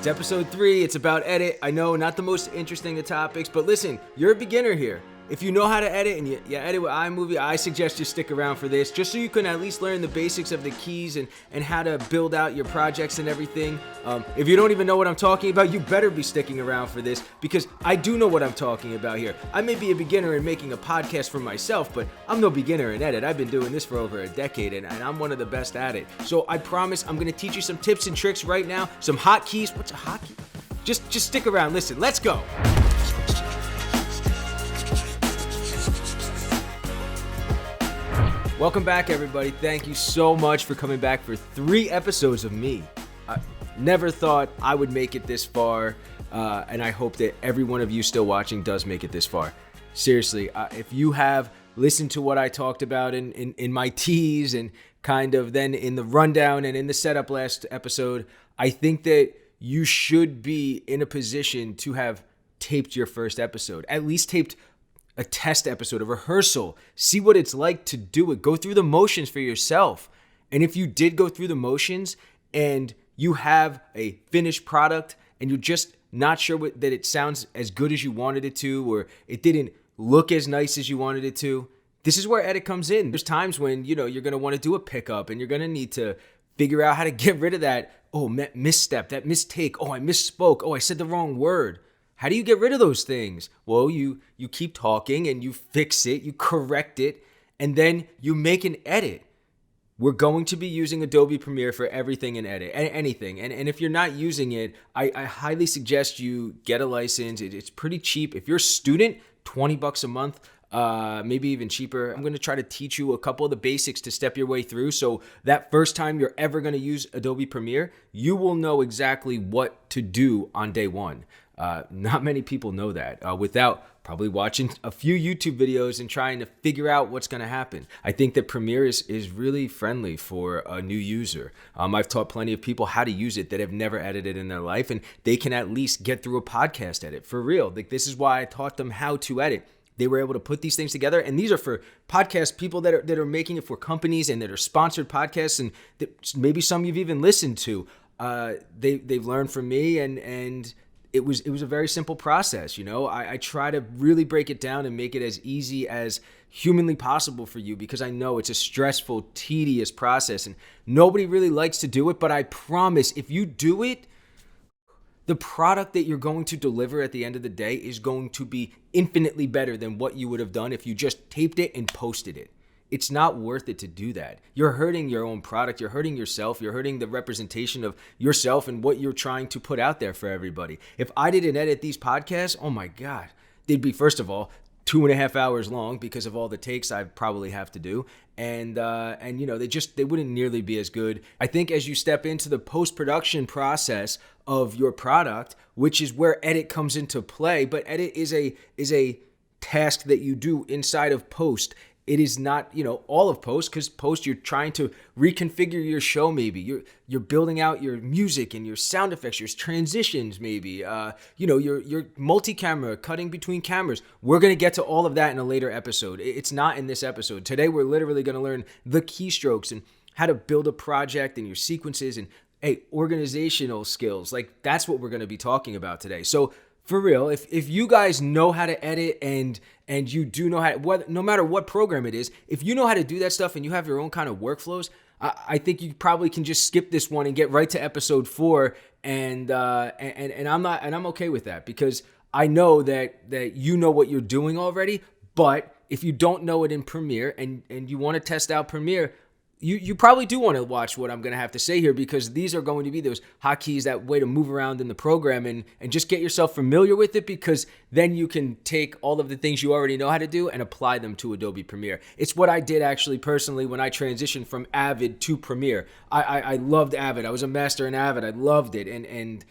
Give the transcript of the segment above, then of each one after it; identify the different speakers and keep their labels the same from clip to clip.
Speaker 1: It's episode 3. It's about edit. I know, not the most interesting of topics, but listen, you're a beginner here. If you know how to edit and you edit with iMovie, I suggest you stick around for this, just so you can at least learn the basics of the keys and how to build out your projects and everything. If you don't even know what I'm talking about, you better be sticking around for this, because I do know what I'm talking about here. I may be a beginner in making a podcast for myself, but I'm no beginner in edit. I've been doing this for over a decade, and I'm one of the best at it. So I promise I'm going to teach you some tips and tricks right now, some hotkeys. What's a hotkey? Just stick around. Listen, let's go. Welcome back, everybody. Thank you so much for coming back for 3 episodes of me. I never thought I would make it this far, and I hope that every one of you still watching does make it this far. Seriously, if you have listened to what I talked about in my tease and kind of then in the rundown and in the setup last episode, I think that you should be in a position to have taped your first episode, at least taped a test episode, a rehearsal, see what it's like to do it, go through the motions for yourself. And if you did go through the motions and you have a finished product and you're just not sure that it sounds as good as you wanted it to, or it didn't look as nice as you wanted it to, this is where edit comes in. There's times when, you're going to want to do a pickup and you're going to need to figure out how to get rid of that, misstep, that mistake, I misspoke, I said the wrong word. How do you get rid of those things? Well, you keep talking and you fix it, you correct it, and then you make an edit. We're going to be using Adobe Premiere for everything in edit, anything. And if you're not using it, I highly suggest you get a license. It's pretty cheap. If you're a student, $20 a month, maybe even cheaper. I'm going to try to teach you a couple of the basics to step your way through. So that first time you're ever going to use Adobe Premiere, you will know exactly what to do on day one. Not many people know that without probably watching a few YouTube videos and trying to figure out what's going to happen. I think that Premiere is really friendly for a new user. I've taught plenty of people how to use it that have never edited in their life, and they can at least get through a podcast edit for real. Like, this is why I taught them how to edit. They were able to put these things together, and these are for podcast people that are making it for companies and that are sponsored podcasts, and that maybe some you've even listened to. They've learned from me, and it was a very simple process. I try to really break it down and make it as easy as humanly possible for you, because I know it's a stressful, tedious process and nobody really likes to do it. But I promise, if you do it, the product that you're going to deliver at the end of the day is going to be infinitely better than what you would have done if you just taped it and posted it. It's not worth it to do that. You're hurting your own product. You're hurting yourself. You're hurting the representation of yourself and what you're trying to put out there for everybody. If I didn't edit these podcasts, oh my God, they'd be, first of all, 2.5 hours long because of all the takes I probably have to do. And they wouldn't nearly be as good. I think as you step into the post-production process of your product, which is where edit comes into play, but edit is a task that you do inside of post. It is not, all of post, because post, you're trying to reconfigure your show. Maybe you're building out your music and your sound effects, your transitions. Maybe your multi-camera, cutting between cameras. We're gonna get to all of that in a later episode. It's not in this episode. Today we're literally gonna learn the keystrokes and how to build a project and your sequences and organizational skills. Like, that's what we're gonna be talking about today. So, for real, if you guys know how to edit and you do know how to, no matter what program it is, if you know how to do that stuff and you have your own kind of workflows, I think you probably can just skip this one and get right to episode 4. And I'm okay with that, because I know that you know what you're doing already. But if you don't know it in Premiere and you want to test out Premiere, You probably do want to watch what I'm going to have to say here, because these are going to be those hotkeys, that way to move around in the program and just get yourself familiar with it, because then you can take all of the things you already know how to do and apply them to Adobe Premiere. It's what I did actually personally when I transitioned from Avid to Premiere. I loved Avid. I was a master in Avid. I loved it. And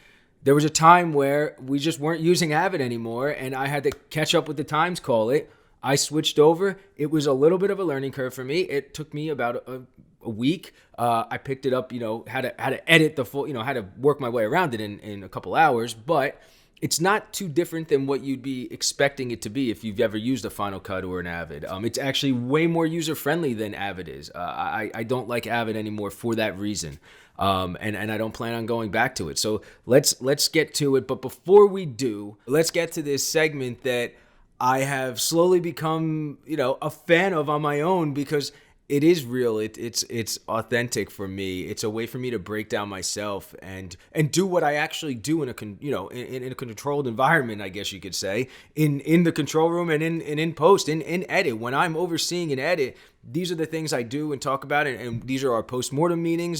Speaker 1: there was a time where we just weren't using Avid anymore, and I had to catch up with the times, call it. I switched over. It was a little bit of a learning curve for me. It took me about a week. I picked it up, how to edit the full, how to work my way around it in a couple hours. But it's not too different than what you'd be expecting it to be if you've ever used a Final Cut or an Avid. It's actually way more user-friendly than Avid is. I don't like Avid anymore for that reason. And I don't plan on going back to it. So let's get to it. But before we do, let's get to this segment that I have slowly become, a fan of on my own, because it is real. It's authentic for me. It's a way for me to break down myself and do what I actually do in a controlled environment, I guess you could say, in the control room and in post, in edit. When I'm overseeing an edit, these are the things I do and talk about, and these are our post-mortem meetings.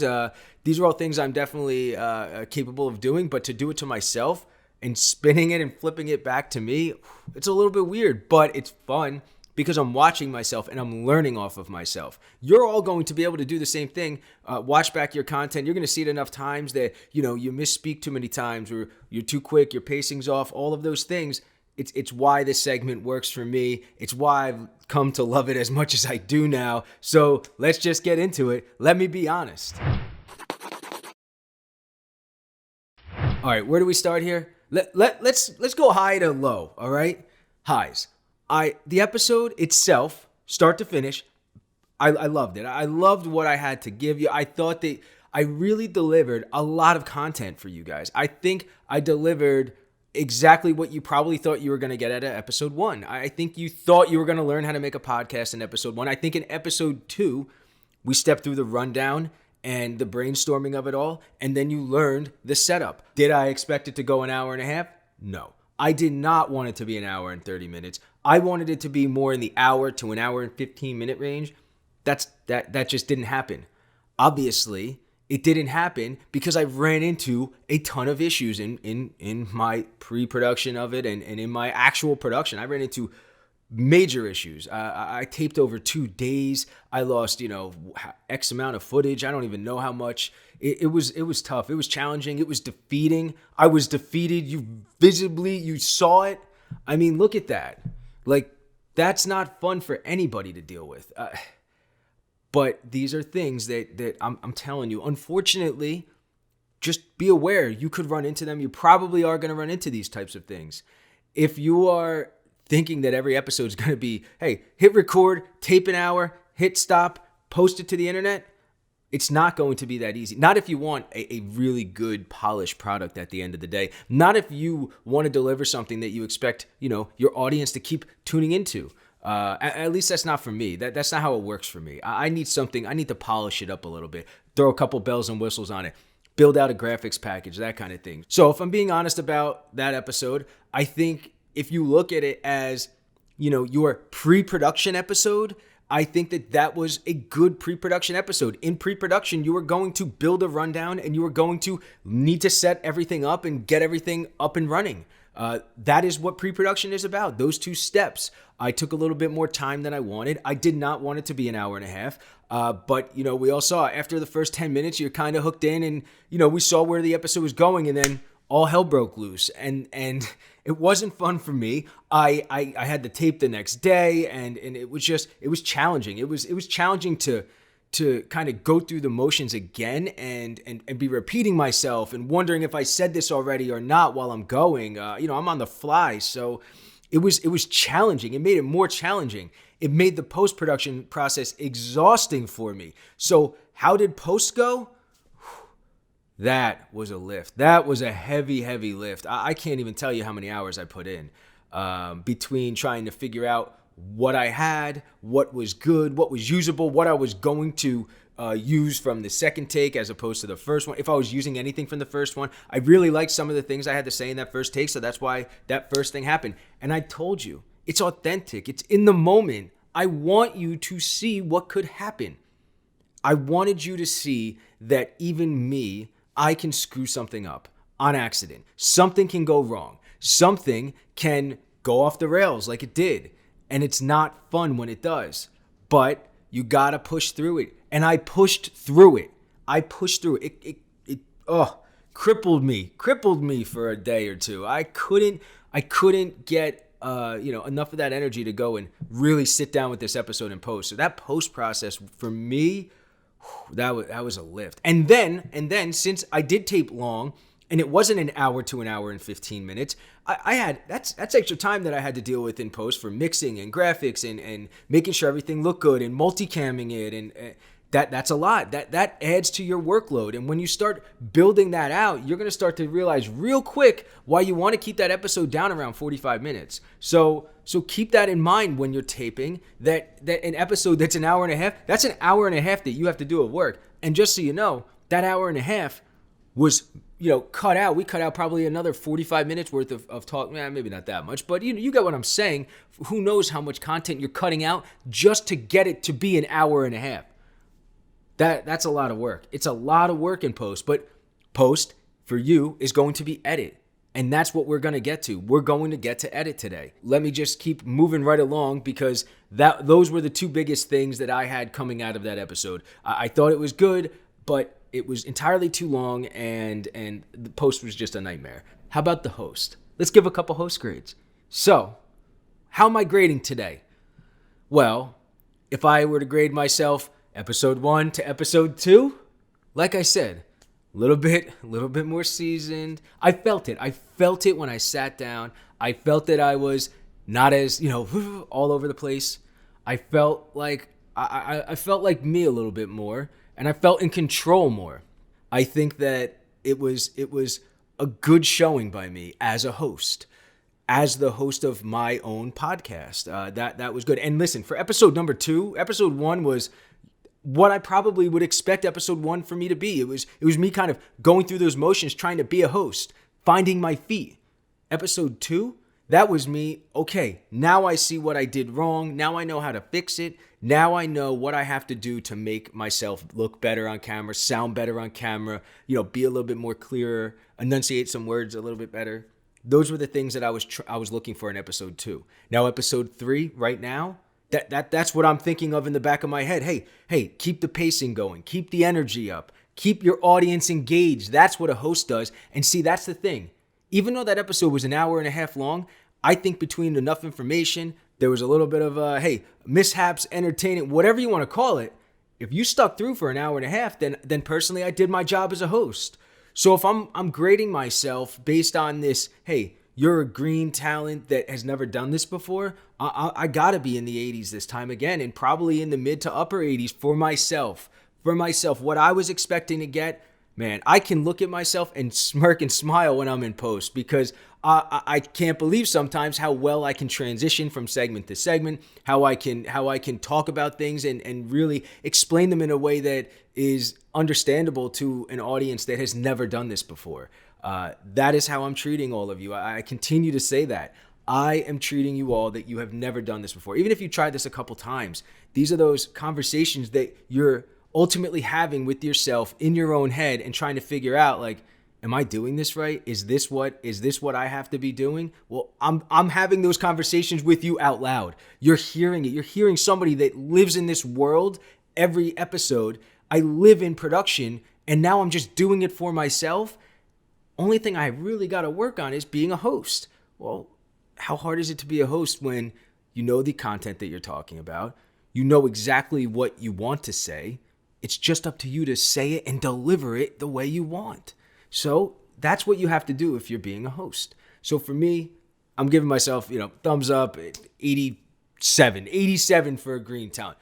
Speaker 1: These are all things I'm definitely capable of doing, but to do it to myself and spinning it and flipping it back to me, it's a little bit weird, but it's fun, because I'm watching myself and I'm learning off of myself. You're all going to be able to do the same thing. Watch back your content. You're going to see it enough times that, you misspeak too many times, or you're too quick, your pacing's off, all of those things. It's why this segment works for me. It's why I've come to love it as much as I do now. So let's just get into it. Let me be honest. All right, where do we start here? Let's go high to low, all right? Highs. The episode itself, start to finish, I loved it. I loved what I had to give you. I thought that I really delivered a lot of content for you guys. I think I delivered exactly what you probably thought you were going to get out of episode 1. I think you thought you were going to learn how to make a podcast in episode 1. I think in episode 2, we stepped through the rundown and the brainstorming of it all, and then you learned the setup. Did I expect it to go an hour and a half? No. I did not want it to be an hour and 30 minutes. I wanted it to be more in the hour to an hour and 15 minute range. That just didn't happen. Obviously, it didn't happen because I ran into a ton of issues in my pre-production of it and in my actual production. I ran into major issues. I taped over 2 days. I lost, X amount of footage. I don't even know how much. It was tough. It was challenging. It was defeating. I was defeated. You saw it. I mean, look at that. Like, that's not fun for anybody to deal with. But these are things that I'm telling you, unfortunately, just be aware. You could run into them. You probably are going to run into these types of things. If you are thinking that every episode is going to be, hey, hit record, tape an hour, hit stop, post it to the internet, it's not going to be that easy. Not if you want a really good polished product at the end of the day. Not if you want to deliver something that you expect, your audience to keep tuning into. At least that's not for me. That's not how it works for me. I need to polish it up a little bit, throw a couple bells and whistles on it, build out a graphics package, that kind of thing. So if I'm being honest about that episode, I think if you look at it as, your pre-production episode, I think that was a good pre-production episode. In pre-production, you were going to build a rundown and you were going to need to set everything up and get everything up and running. That is what pre-production is about, those 2 steps. I took a little bit more time than I wanted. I did not want it to be an hour and a half. But, we all saw after the first 10 minutes, you're kind of hooked in and, we saw where the episode was going, and then all hell broke loose. And it wasn't fun for me. I had the tape the next day, and it was challenging. It was challenging to kind of go through the motions again and be repeating myself and wondering if I said this already or not while I'm going. I'm on the fly, so it was challenging. It made it more challenging. It made the post-production process exhausting for me. So how did post go? That was a lift. That was a heavy, heavy lift. I can't even tell you how many hours I put in between trying to figure out what I had, what was good, what was usable, what I was going to use from the second take as opposed to the first one. If I was using anything from the first one, I really liked some of the things I had to say in that first take, so that's why that first thing happened. And I told you, it's authentic. It's in the moment. I want you to see what could happen. I wanted you to see that even me, I can screw something up on accident. Something can go wrong. Something can go off the rails like it did. And it's not fun when it does. But you gotta push through it. And I pushed through it. It crippled me for a day or two. I couldn't get enough of that energy to go and really sit down with this episode and post. So that post process for me, that was a lift. And then since I did tape long and it wasn't an hour to an hour and 15 minutes, I had that's extra time that I had to deal with in post for mixing and graphics and making sure everything looked good and multicamming it. And that's a lot. That adds to your workload. And when you start building that out, you're going to start to realize real quick why you want to keep that episode down around 45 minutes. So keep that in mind when you're taping, that an episode that's an hour and a half, that's an hour and a half that you have to do at work. And just so you know, that hour and a half was, cut out. We cut out probably another 45 minutes worth of talk. Maybe not that much, but you get what I'm saying. Who knows how much content you're cutting out just to get it to be an hour and a half. That's a lot of work. It's a lot of work in post, but post for you is going to be edit. And that's what we're going to get to. We're going to get to edit today. Let me just keep moving right along because those were the two biggest things that I had coming out of that episode. I thought it was good, but it was entirely too long and the post was just a nightmare. How about the host? Let's give a couple host grades. So, how am I grading today? Well, if I were to grade myself episode 1 to episode 2, like I said, a little bit more seasoned. I felt it when I sat down. I felt that I was not as, all over the place. I felt like I felt like me a little bit more, and I felt in control more. I think that it was a good showing by me as a host, as the host of my own podcast. That was good. And listen, for episode number 2, episode 1 was what I probably would expect episode 1 for me to be. It was me kind of going through those motions, trying to be a host, finding my feet. Episode 2, that was me. Okay, now I see what I did wrong. Now I know how to fix it. Now I know what I have to do to make myself look better on camera, sound better on camera, be a little bit more clearer, enunciate some words a little bit better. Those were the things that I was looking for in episode 2. Now episode 3 right now, That's what I'm thinking of in the back of my head. Hey, keep the pacing going. Keep the energy up. Keep your audience engaged. That's what a host does. And see, that's the thing. Even though that episode was an hour and a half long, I think between enough information, there was a little bit of, mishaps, entertaining, whatever you want to call it. If you stuck through for an hour and a half, then personally, I did my job as a host. So if I'm grading myself based on this, hey, you're a green talent that has never done this before, I gotta be in the 80s this time again, and probably in the mid to upper 80s for myself. What I was expecting to get, man, I can look at myself and smirk and smile when I'm in post because I can't believe sometimes how well I can transition from segment to segment, how I can talk about things and really explain them in a way that is understandable to an audience that has never done this before. That is how I'm treating all of you. I continue to say that. I am treating you all that you have never done this before. Even if you tried this a couple times, these are those conversations that you're ultimately having with yourself in your own head and trying to figure out, like, am I doing this right? Is this what I have to be doing? Well, I'm having those conversations with you out loud. You're hearing it. You're hearing somebody that lives in this world every episode. I live in production, and now I'm just doing it for myself. Only thing I really got to work on is being a host. Well, how hard is it to be a host when you know the content that you're talking about? You know exactly what you want to say. It's just up to you to say it and deliver it the way you want. So that's what you have to do if you're being a host. So for me, I'm giving myself, thumbs up, 87 for a green talent.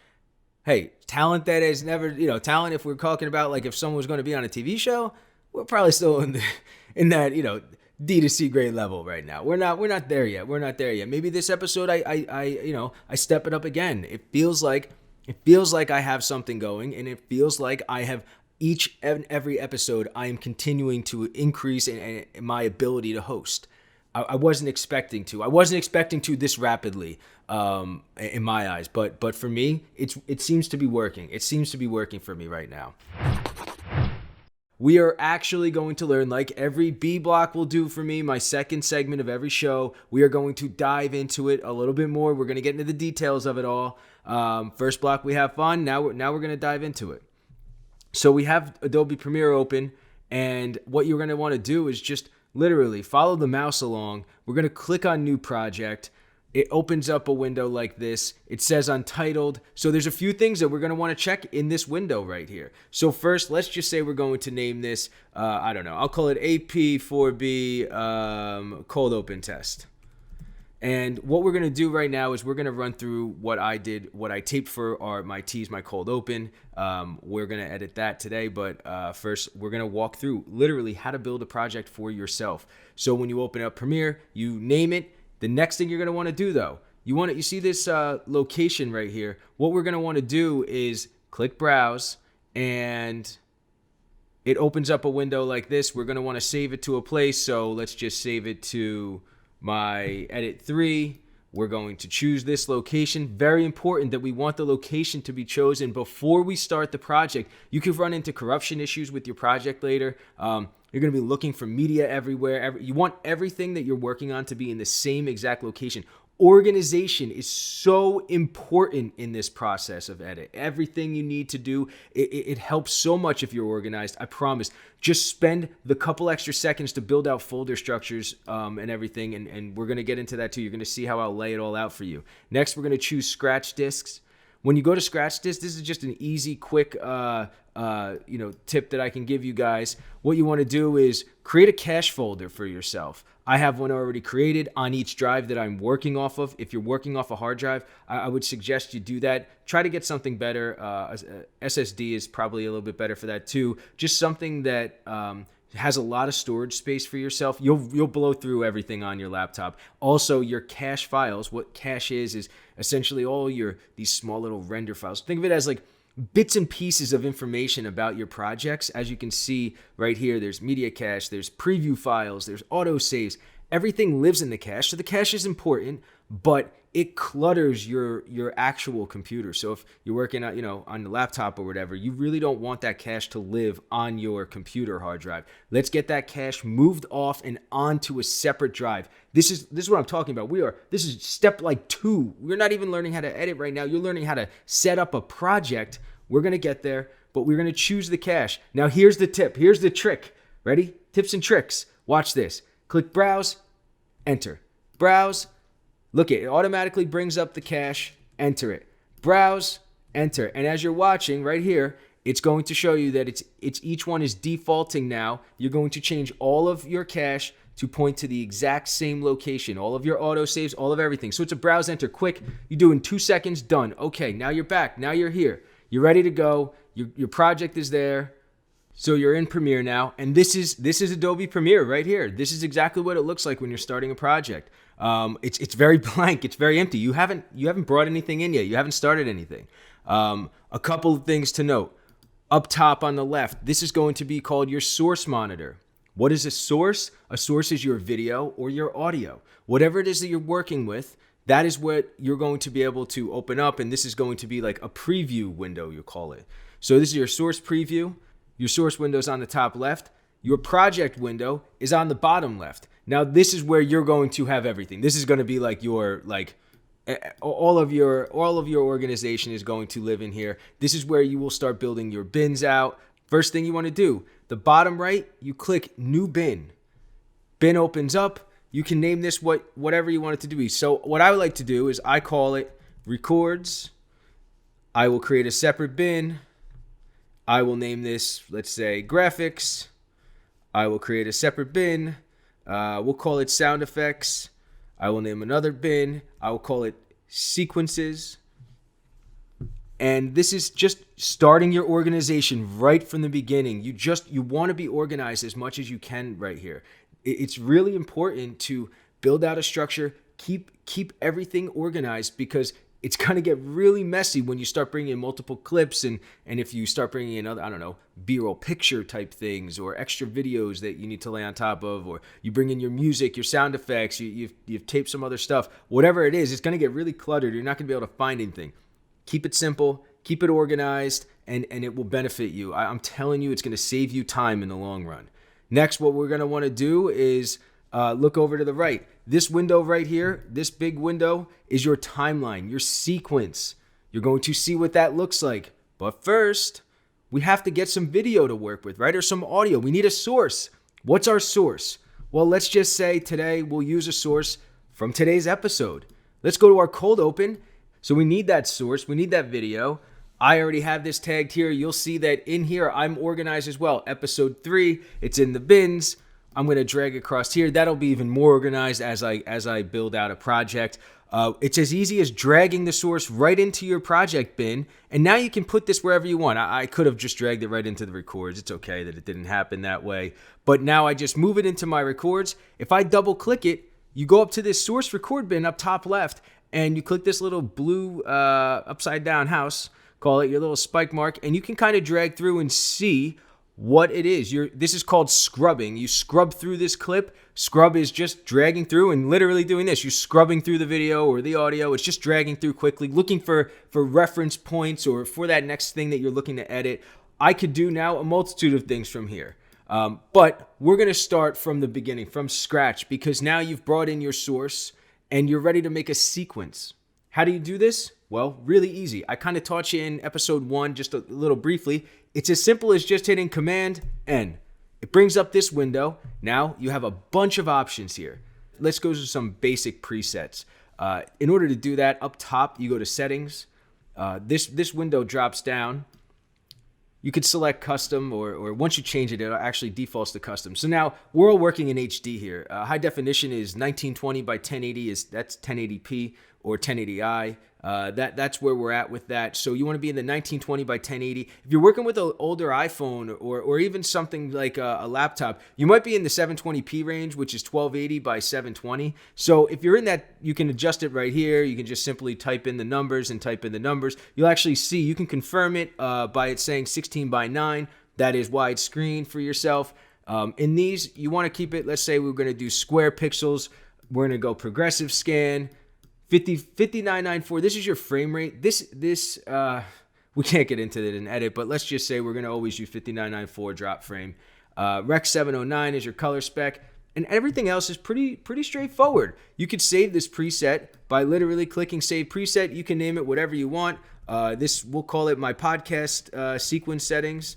Speaker 1: Hey, talent that has never, talent if we're talking about like if someone was going to be on a TV show, we're probably still in that, D to C grade level right now. We're not there yet. Maybe this episode I step it up again. It feels like I have something going, and it feels like I have each and every episode I am continuing to increase in my ability to host. I wasn't expecting to this rapidly in my eyes, but for me, it seems to be working. It seems to be working for me right now. We are actually going to learn, like every B block will do for me, my second segment of every show. We are going to dive into it a little bit more. We're going to get into the details of it all. First block, we have fun. Now we're going to dive into it. So we have Adobe Premiere open, and what you're going to want to do is just literally follow the mouse along. We're going to click on New Project. It opens up a window like this. It says Untitled. So there's a few things that we're going to want to check in this window right here. So first, let's just say we're going to name this, I don't know, I'll call it AP4B cold open test. And what we're going to do right now is we're going to run through what I taped for my tease, my cold open. We're going to edit that today, but first we're going to walk through literally how to build a project for yourself. So when you open up Premiere, you name it. The next thing you're going to want to do though, you see this location right here. What we're going to want to do is click browse, and it opens up a window like this. We're going to want to save it to a place. So let's just save it to my edit 3. We're going to choose this location. Very important that we want the location to be chosen before we start the project. You could run into corruption issues with your project later. You're going to be looking for media everywhere. You want everything that you're working on to be in the same exact location. Organization is so important in this process of edit. Everything you need to do, it helps so much if you're organized. I promise. Just spend the couple extra seconds to build out folder structures and everything, and we're going to get into that too. You're going to see how I'll lay it all out for you. Next, we're going to choose scratch disks. When you go to scratch disks, this is just an easy, quick tip that I can give you guys. What you want to do is create a cache folder for yourself. I have one already created on each drive that I'm working off of. If you're working off a hard drive, I would suggest you do that. Try to get something better. SSD is probably a little bit better for that too. Just something that has a lot of storage space for yourself. You'll blow through everything on your laptop. Also, your cache files. What cache is essentially all these small little render files. Think of it as like bits and pieces of information about your projects. As you can see right here, there's media cache, there's preview files, there's auto saves. Everything lives in the cache. So the cache is important, but it clutters your actual computer. So if you're working on the laptop or whatever, you really don't want that cache to live on your computer hard drive. Let's get that cache moved off and onto a separate drive. This is what I'm talking about. This is step like 2. We're not even learning how to edit right now. You're learning how to set up a project. We're going to get there, but we're going to choose the cache. Now here's the tip. Here's the trick. Ready? Tips and tricks. Watch this. Click browse, enter. Browse. Look, it automatically brings up the cache, enter it. Browse, enter. And as you're watching right here, it's going to show you that it's each one is defaulting now. You're going to change all of your cache to point to the exact same location. All of your auto saves, all of everything. So it's a browse, enter, quick. You do in 2 seconds, done. Okay, now you're back. Now you're here. You're ready to go. Your project is there. So you're in Premiere now, and this is Adobe Premiere right here. This is exactly what it looks like when you're starting a project. It's very blank. It's very empty. You haven't brought anything in yet. You haven't started anything. A couple of things to note. Up top on the left, this is going to be called your source monitor. What is a source? A source is your video or your audio. Whatever it is that you're working with, that is what you're going to be able to open up, and this is going to be like a preview window, you call it. So this is your source preview. Your source window is on the top left. Your project window is on the bottom left. Now this is where you're going to have everything. This is going to be like all of your organization is going to live in here. This is where you will start building your bins out. First thing you want to do, the bottom right, you click new bin. Bin opens up. You can name this whatever you want it to be. So what I would like to do is I call it records. I will create a separate bin. I will name this, let's say, graphics. I will create a separate bin. We'll call it sound effects. I will name another bin. I will call it sequences. And this is just starting your organization right from the beginning. You want to be organized as much as you can right here. It's really important to build out a structure, keep everything organized, because it's going to get really messy when you start bringing in multiple clips and if you start bringing in other, I don't know, B-roll picture type things or extra videos that you need to lay on top of, or you bring in your music, your sound effects, you've taped some other stuff. Whatever it is, it's going to get really cluttered. You're not going to be able to find anything. Keep it simple, keep it organized, and it will benefit you. I'm telling you, it's going to save you time in the long run. Next, what we're going to want to do is look over to the right. This window right here, this big window, is your timeline, your sequence. You're going to see what that looks like. But first, we have to get some video to work with, right? Or some audio. We need a source. What's our source? Well, let's just say today we'll use a source from today's episode. Let's go to our cold open. So we need that source. We need that video. I already have this tagged here. You'll see that in here I'm organized as well. Episode 3, it's in the bins. I'm going to drag across here. That'll be even more organized as I build out a project. It's as easy as dragging the source right into your project bin, and now you can put this wherever you want. I could have just dragged it right into the records. It's okay that it didn't happen that way, but now I just move it into my records. If I double click it, you go up to this source record bin up top left, and you click this little blue upside down house, call it your little spike mark, and you can kind of drag through and see what it is. This is called scrubbing. You scrub through this clip. Scrub is just dragging through and literally doing this. You're scrubbing through the video or the audio. It's just dragging through quickly, looking for reference points or for that next thing that you're looking to edit. I could do now a multitude of things from here. But we're going to start from the beginning, from scratch, because now you've brought in your source and you're ready to make a sequence. How do you do this? Well, really easy. I kind of taught you in episode 1 just a little briefly. It's as simple as just hitting Command N. It brings up this window. Now you have a bunch of options here. Let's go to some basic presets. In order to do that, up top, you go to Settings. This window drops down. You could select custom, or once you change it, it actually defaults to custom. So now we're all working in HD here. High definition is 1920 by 1080, that's 1080p or 1080i. That's where we're at with that. So you want to be in the 1920 by 1080. If you're working with an older iPhone or even something like a laptop, you might be in the 720p range, which is 1280 by 720. So if you're in that, you can adjust it right here. You can just simply type in the numbers and type in the numbers. You'll actually see, you can confirm it by it saying 16 by 9. That is widescreen for yourself. In these, you want to keep it, let's say we're going to do square pixels. We're going to go progressive scan. 5994. This is your frame rate. This we can't get into it in edit, but let's just say we're going to always use 5994 drop frame. Rec 709 is your color spec, and everything else is pretty straightforward. You could save this preset by literally clicking Save Preset. You can name it whatever you want. We'll call it my podcast sequence settings,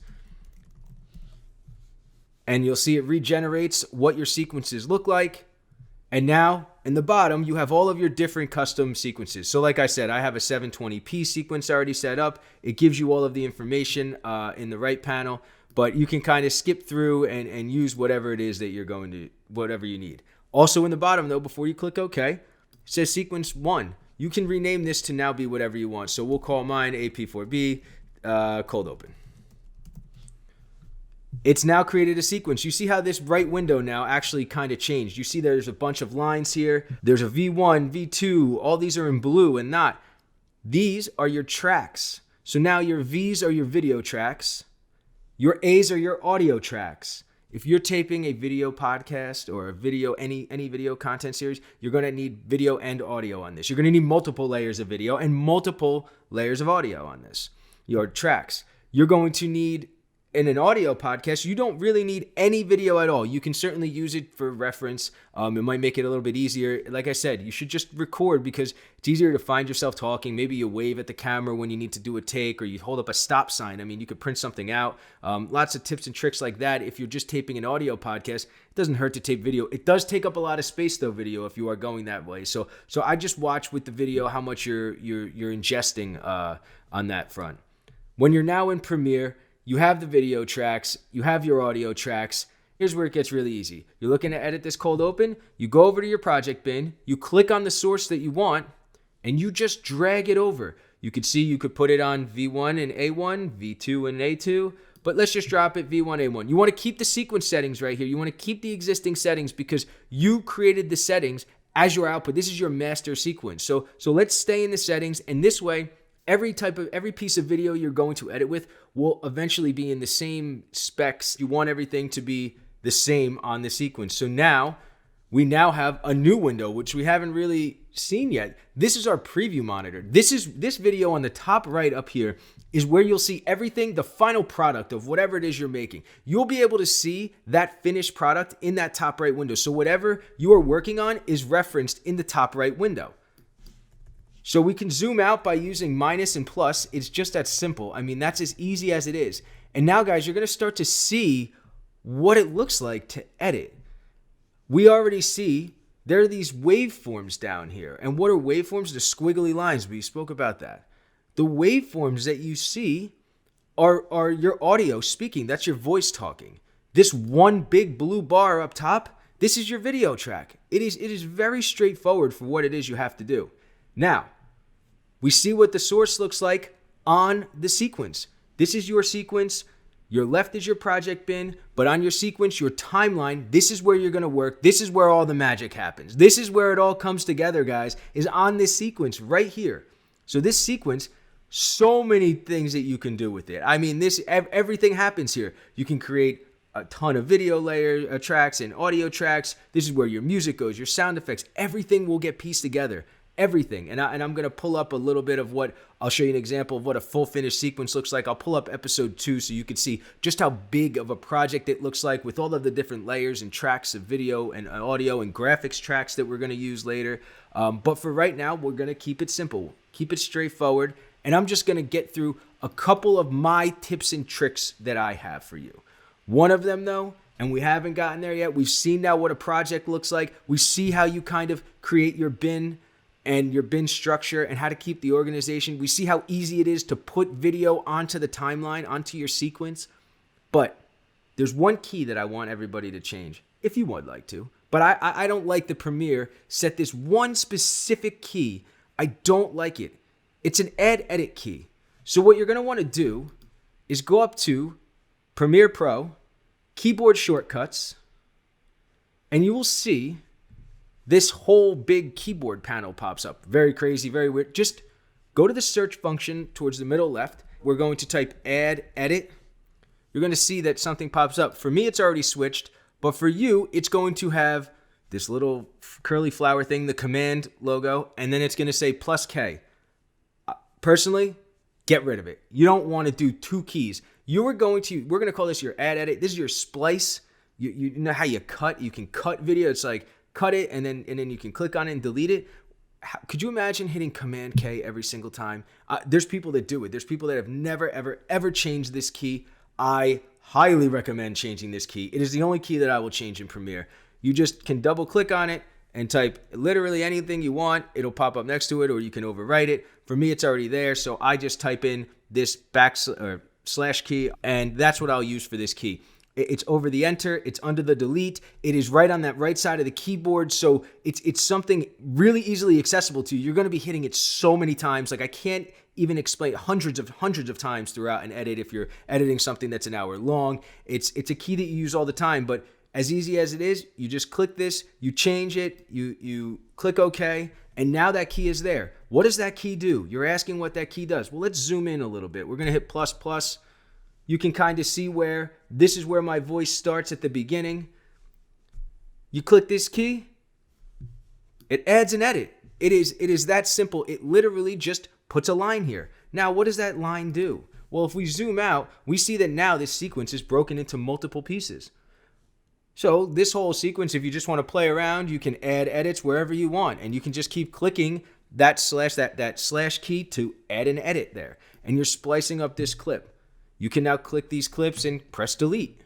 Speaker 1: and you'll see it regenerates what your sequences look like. And now, in the bottom, you have all of your different custom sequences. So like I said, I have a 720p sequence already set up. It gives you all of the information in the right panel, but you can kind of skip through and use whatever it is that you're going to, whatever you need. Also in the bottom, though, before you click OK, it says sequence 1. You can rename this to now be whatever you want. So we'll call mine AP4B, cold open. It's now created a sequence. You see how this right window now actually kind of changed. You see there's a bunch of lines here. There's a V1, V2. All these are in blue and not. These are your tracks. So now your V's are your video tracks. Your A's are your audio tracks. If you're taping a video podcast or a video, any video content series, you're going to need video and audio on this. You're going to need multiple layers of video and multiple layers of audio on this. Your tracks. You're going to need, in an audio podcast, you don't really need any video at all. You can certainly use it for reference. It might make it a little bit easier. Like I said, you should just record because it's easier to find yourself talking. Maybe you wave at the camera when you need to do a take, or you hold up a stop sign. I mean, you could print something out. Lots of tips and tricks like that. If you're just taping an audio podcast, it doesn't hurt to tape video. It does take up a lot of space though, video, if you are going that way. So I just watch with the video how much you're ingesting on that front. When you're now in Premiere, you have the video tracks, you have your audio tracks. Here's where it gets really easy. You're looking to edit this cold open, you go over to your project bin, you click on the source that you want, and you just drag it over. You could see you could put it on V1 and A1, V2 and A2, but let's just drop it V1, A1. You want to keep the sequence settings right here. You want to keep the existing settings because you created the settings as your output. This is your master sequence. So let's stay in the settings, and this way, every piece of video you're going to edit with will eventually be in the same specs. You want everything to be the same on the sequence. So now, we now have a new window, which we haven't really seen yet. This is our preview monitor. This video on the top right up here is where you'll see everything, the final product of whatever it is you're making. You'll be able to see that finished product in that top right window. So whatever you are working on is referenced in the top right window. So we can zoom out by using minus and plus. It's just that simple. I mean, that's as easy as it is. And now, guys, you're going to start to see what it looks like to edit. We already see there are these waveforms down here. And what are waveforms? The squiggly lines. We spoke about that. The waveforms that you see are your audio speaking. That's your voice talking. This one big blue bar up top, this is your video track. It is very straightforward for what it is you have to do. Now, we see what the source looks like on the sequence. This is your sequence. Your left is your project bin, but on your sequence, your timeline, this is where you're going to work. This is where all the magic happens. This is where it all comes together, guys, is on this sequence right here. So this sequence, so many things that you can do with it. I mean, everything happens here. You can create a ton of video layer tracks and audio tracks. This is where your music goes, your sound effects. Everything will get pieced together. Everything. And I'm going to pull up a little bit of what, I'll show you an example of what a full finished sequence looks like. I'll pull up episode 2 so you can see just how big of a project it looks like with all of the different layers and tracks of video and audio and graphics tracks that we're going to use later. But for right now, we're going to keep it simple, keep it straightforward. And I'm just going to get through a couple of my tips and tricks that I have for you. One of them, though, and we haven't gotten there yet, we've seen now what a project looks like. We see how you kind of create your bin and your bin structure and how to keep the organization. We see how easy it is to put video onto the timeline, onto your sequence. But there's one key that I want everybody to change, if you would like to. But I don't like the Premiere set this one specific key. I don't like it. It's an add edit key. So what you're going to want to do is go up to Premiere Pro, keyboard shortcuts, and you will see this whole big keyboard panel pops up. Very crazy, very weird. Just go to the search function towards the middle left. We're going to type add edit. You're going to see that something pops up. For me, it's already switched, but for you, it's going to have this little curly flower thing, the command logo, and then it's going to say +K. Personally, get rid of it. You don't want to do two keys. We're going to call this your add edit. This is your splice. You know how you cut? You can cut video. It's like cut it and then you can click on it and delete it. Could you imagine hitting Command K every single time? There's people that do it. There's people that have never, ever changed this key. I highly recommend changing this key. It is the only key that I will change in Premiere. You just can double click on it and type literally anything you want. It'll pop up next to it, or you can overwrite it. For me, it's already there, so I just type in this slash key, and that's what I'll use for this key. It's over the enter, it's under the delete, it is right on that right side of the keyboard, so it's something really easily accessible to you. You're going to be hitting it so many times, like I can't even explain hundreds of times throughout an edit. If you're editing something that's an hour long, it's a key that you use all the time. But as easy as it is, you just click this, you change it, you click OK, and now that key is there. What does that key do? You're asking what that key does. Well, let's zoom in a little bit. We're going to hit ++. You can kind of see where this is where my voice starts at the beginning. You click this key, it adds an edit. It is that simple. It literally just puts a line here. Now, what does that line do? Well, if we zoom out, we see that now this sequence is broken into multiple pieces. So this whole sequence, if you just want to play around, you can add edits wherever you want, and you can just keep clicking that slash key to add an edit there, and you're splicing up this clip. You can now click these clips and press delete.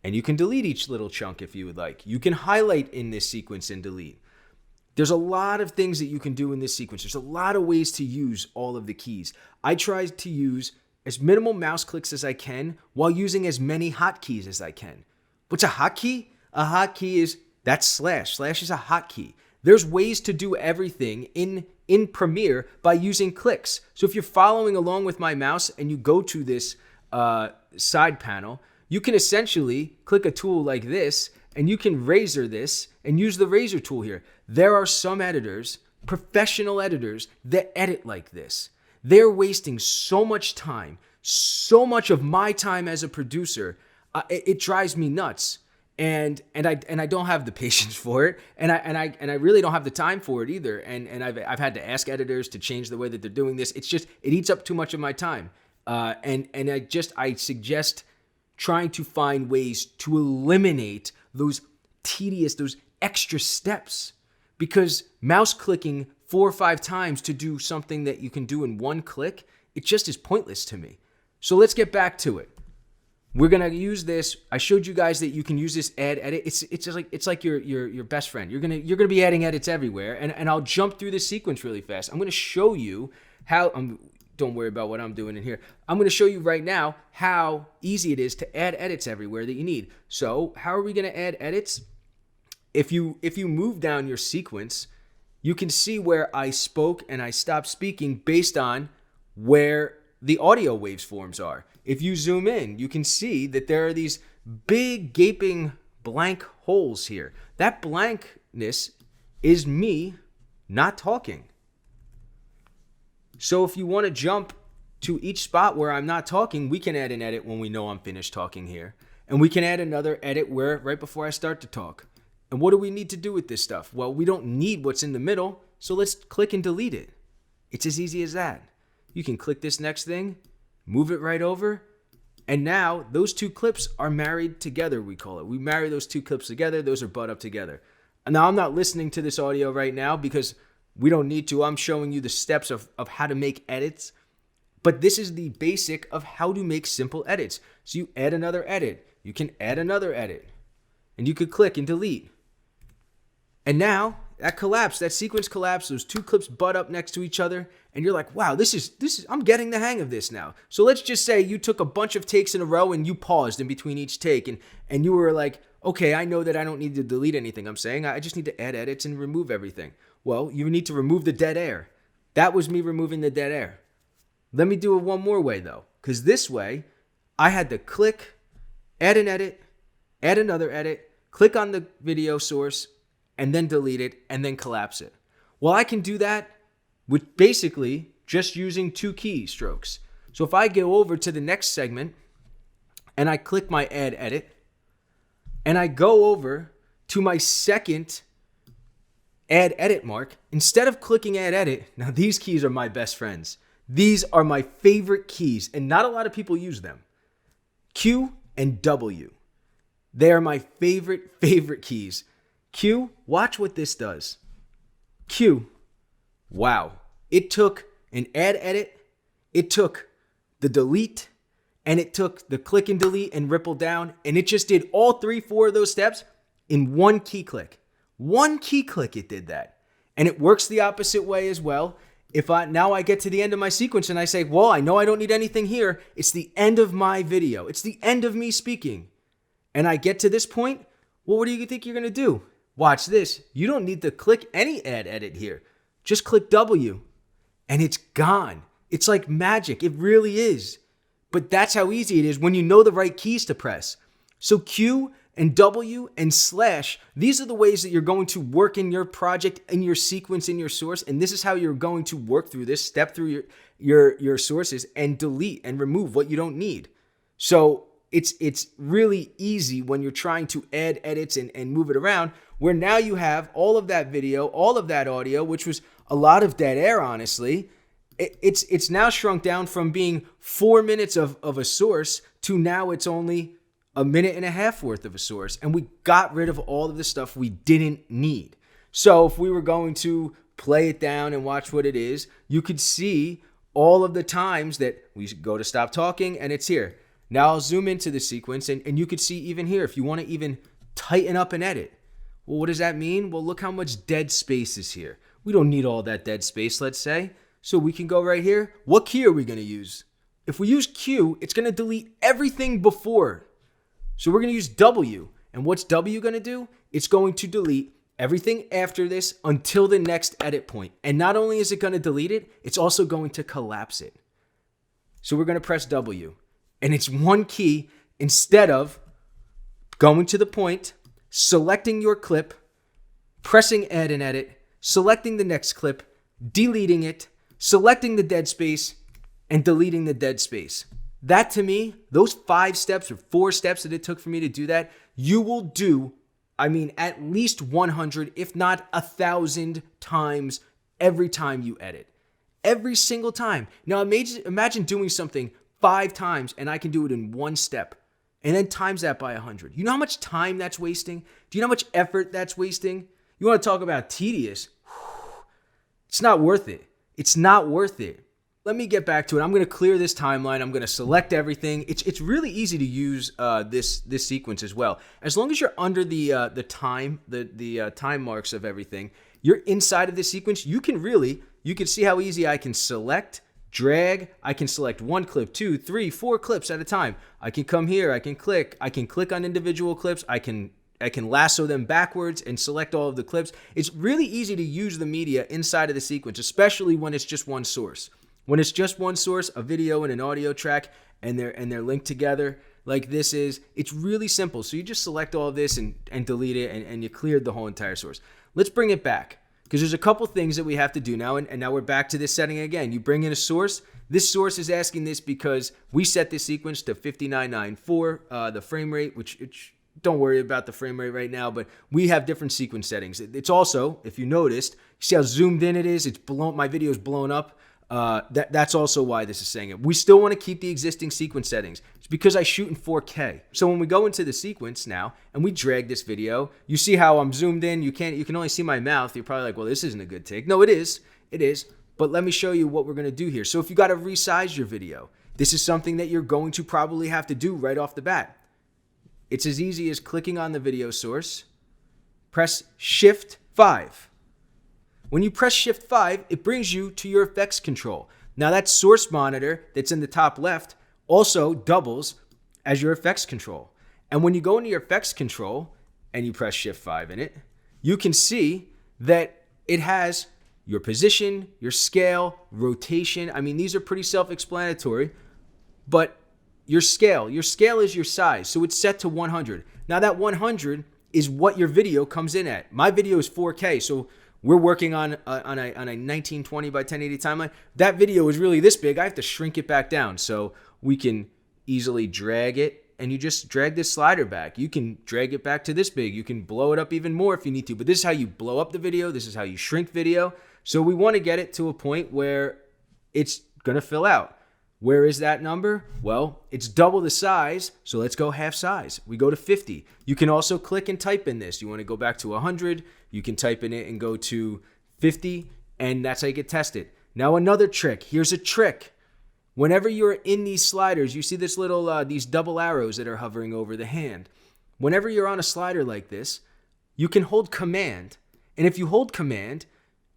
Speaker 1: And you can delete each little chunk if you would like. You can highlight in this sequence and delete. There's a lot of things that you can do in this sequence. There's a lot of ways to use all of the keys. I try to use as minimal mouse clicks as I can while using as many hotkeys as I can. What's a hotkey? A hotkey is that slash. Slash is a hotkey. There's ways to do everything in Premiere by using clicks. So if you're following along with my mouse and you go to this side panel, you can essentially click a tool like this and you can razor this and use the razor tool here. There are some editors, professional editors, that edit like this. They're wasting so much time, so much of my time as a producer. It drives me nuts. And I don't have the patience for it, and I really don't have the time for it either. And I've had to ask editors to change the way that they're doing this. It's just, it eats up too much of my time. And I suggest trying to find ways to eliminate those tedious, those extra steps, because mouse clicking 4 or 5 times to do something that you can do in one click, it just is pointless to me. So let's get back to it. We're gonna use this. I showed you guys that you can use this add edit. It's like your best friend. You're gonna be adding edits everywhere. And I'll jump through this sequence really fast. I'm gonna show you how. don't worry about what I'm doing in here. I'm going to show you right now how easy it is to add edits everywhere that you need. So how are we going to add edits? If you move down your sequence, you can see where I spoke and I stopped speaking based on where the audio waveforms are. If you zoom in, you can see that there are these big gaping blank holes here. That blankness is me not talking. So if you want to jump to each spot where I'm not talking, we can add an edit when we know I'm finished talking here. And we can add another edit where right before I start to talk. And what do we need to do with this stuff? Well, we don't need what's in the middle, so let's click and delete it. It's as easy as that. You can click this next thing, move it right over, and now those two clips are married together, we call it. We marry those two clips together, those are butt up together. Now, I'm not listening to this audio right now because we don't need to. I'm showing you the steps of how to make edits. But this is the basic of how to make simple edits. So you add another edit. You can add another edit. And you could click and delete. And now that collapsed, that sequence collapsed. Those two clips butt up next to each other. And you're like, wow, this is, I'm getting the hang of this now. So let's just say you took a bunch of takes in a row and you paused in between each take. And you were like, okay, I know that I don't need to delete anything I'm saying. I just need to add edits and remove everything. Well, you need to remove the dead air. That was me removing the dead air. Let me do it one more way though, because this way I had to click, add an edit, add another edit, click on the video source, and then delete it, and then collapse it. Well, I can do that with basically just using two keystrokes. So if I go over to the next segment and I click my add edit, and I go over to my second add edit mark, instead of clicking add edit, now these keys are my best friends. These are my favorite keys, and not a lot of people use them. Q and W. They are my favorite keys. Q, watch what this does. Q, wow. It took an add edit, it took the delete, and it took the click and delete and ripple down, and it just did all 3-4 of those steps in one key click. One key click it did that. And it works the opposite way as well. If I get to the end of my sequence and I say, well, I know I don't need anything here. It's the end of my video. It's the end of me speaking. And I get to this point, well, what do you think you're going to do? Watch this. You don't need to click any add edit here. Just click W and it's gone. It's like magic. It really is. But that's how easy it is when you know the right keys to press. So Q and W and slash, these are the ways that you're going to work in your project, in your sequence, in your source. And this is how you're going to work through this, step through your sources and delete and remove what you don't need. So it's really easy when you're trying to add edits and move it around, where now you have all of that video, all of that audio, which was a lot of dead air, honestly. It's now shrunk down from being 4 minutes of a source to now it's only a minute and a half worth of a source. And we got rid of all of the stuff we didn't need. So if we were going to play it down and watch what it is, you could see all of the times that we go to stop talking and it's here. Now I'll zoom into the sequence and you could see even here, if you want to even tighten up an edit. Well, what does that mean? Well, look how much dead space is here. We don't need all that dead space, let's say. So we can go right here. What key are we going to use? If we use Q, it's going to delete everything before. So we're going to use W. And what's W going to do? It's going to delete everything after this until the next edit point. And not only is it going to delete it, it's also going to collapse it. So we're going to press W. And it's one key instead of going to the point, selecting your clip, pressing add and edit, selecting the next clip, deleting it, selecting the dead space, and deleting the dead space. That to me, those 5 steps or 4 steps that it took for me to do that, you will do, at least 100, if not 1,000 times every time you edit. Every single time. Now imagine doing something 5 times and I can do it in 1 step. And then times that by 100. You know how much time that's wasting? Do you know how much effort that's wasting? You want to talk about tedious? It's not worth it. It's not worth it. Let me get back to it. I'm going to clear this timeline. I'm going to select everything. It's really easy to use this sequence as well. As long as you're under the time marks of everything, you're inside of this sequence. You can see how easy I can select, drag, I can select 1 clip, 2, 3, 4 clips at a time. I can come here, I can click on individual clips, I can lasso them backwards and select all of the clips. It's really easy to use the media inside of the sequence, especially when it's just one source. When it's just one source, a video and an audio track, and they're linked together like this is, it's really simple. So you just select all of this and delete it, and you cleared the whole entire source. Let's bring it back, because there's a couple things that we have to do now, and now we're back to this setting again. You bring in a source. This source is asking this because we set this sequence to 5994, the frame rate, which don't worry about the frame rate right now, but we have different sequence settings. It's also, if you noticed, you see how zoomed in it is? It's blown. My video is blown up. That's also why this is saying it. We still want to keep the existing sequence settings. It's because I shoot in 4K. So when we go into the sequence now and we drag this video, you see how I'm zoomed in. You can only see my mouth. You're probably like, well, this isn't a good take. No, it is. It is. But let me show you what we're going to do here. So if you got to resize your video, this is something that you're going to probably have to do right off the bat. It's as easy as clicking on the video source, press Shift 5. When you press Shift 5, it brings you to your effects control. Now that source monitor that's in the top left also doubles as your effects control. And when you go into your effects control and you press Shift 5 in it, you can see that it has your position, your scale, rotation. I mean, these are pretty self-explanatory, but your scale is your size. So it's set to 100. Now that 100 is what your video comes in at. My video is 4K, so we're working on a 1920 by 1080 timeline. That video is really this big. I have to shrink it back down. So we can easily drag it, and you just drag this slider back. You can drag it back to this big. You can blow it up even more if you need to. But this is how you blow up the video. This is how you shrink video. So we want to get it to a point where it's going to fill out. Where is that number? Well, it's double the size, so let's go half size. We go to 50. You can also click and type in this. You want to go back to 100, you can type in it and go to 50, and that's how you get tested. Now another trick. Here's a trick. Whenever you're in these sliders, you see this little these double arrows that are hovering over the hand. Whenever you're on a slider like this, you can hold Command, and if you hold Command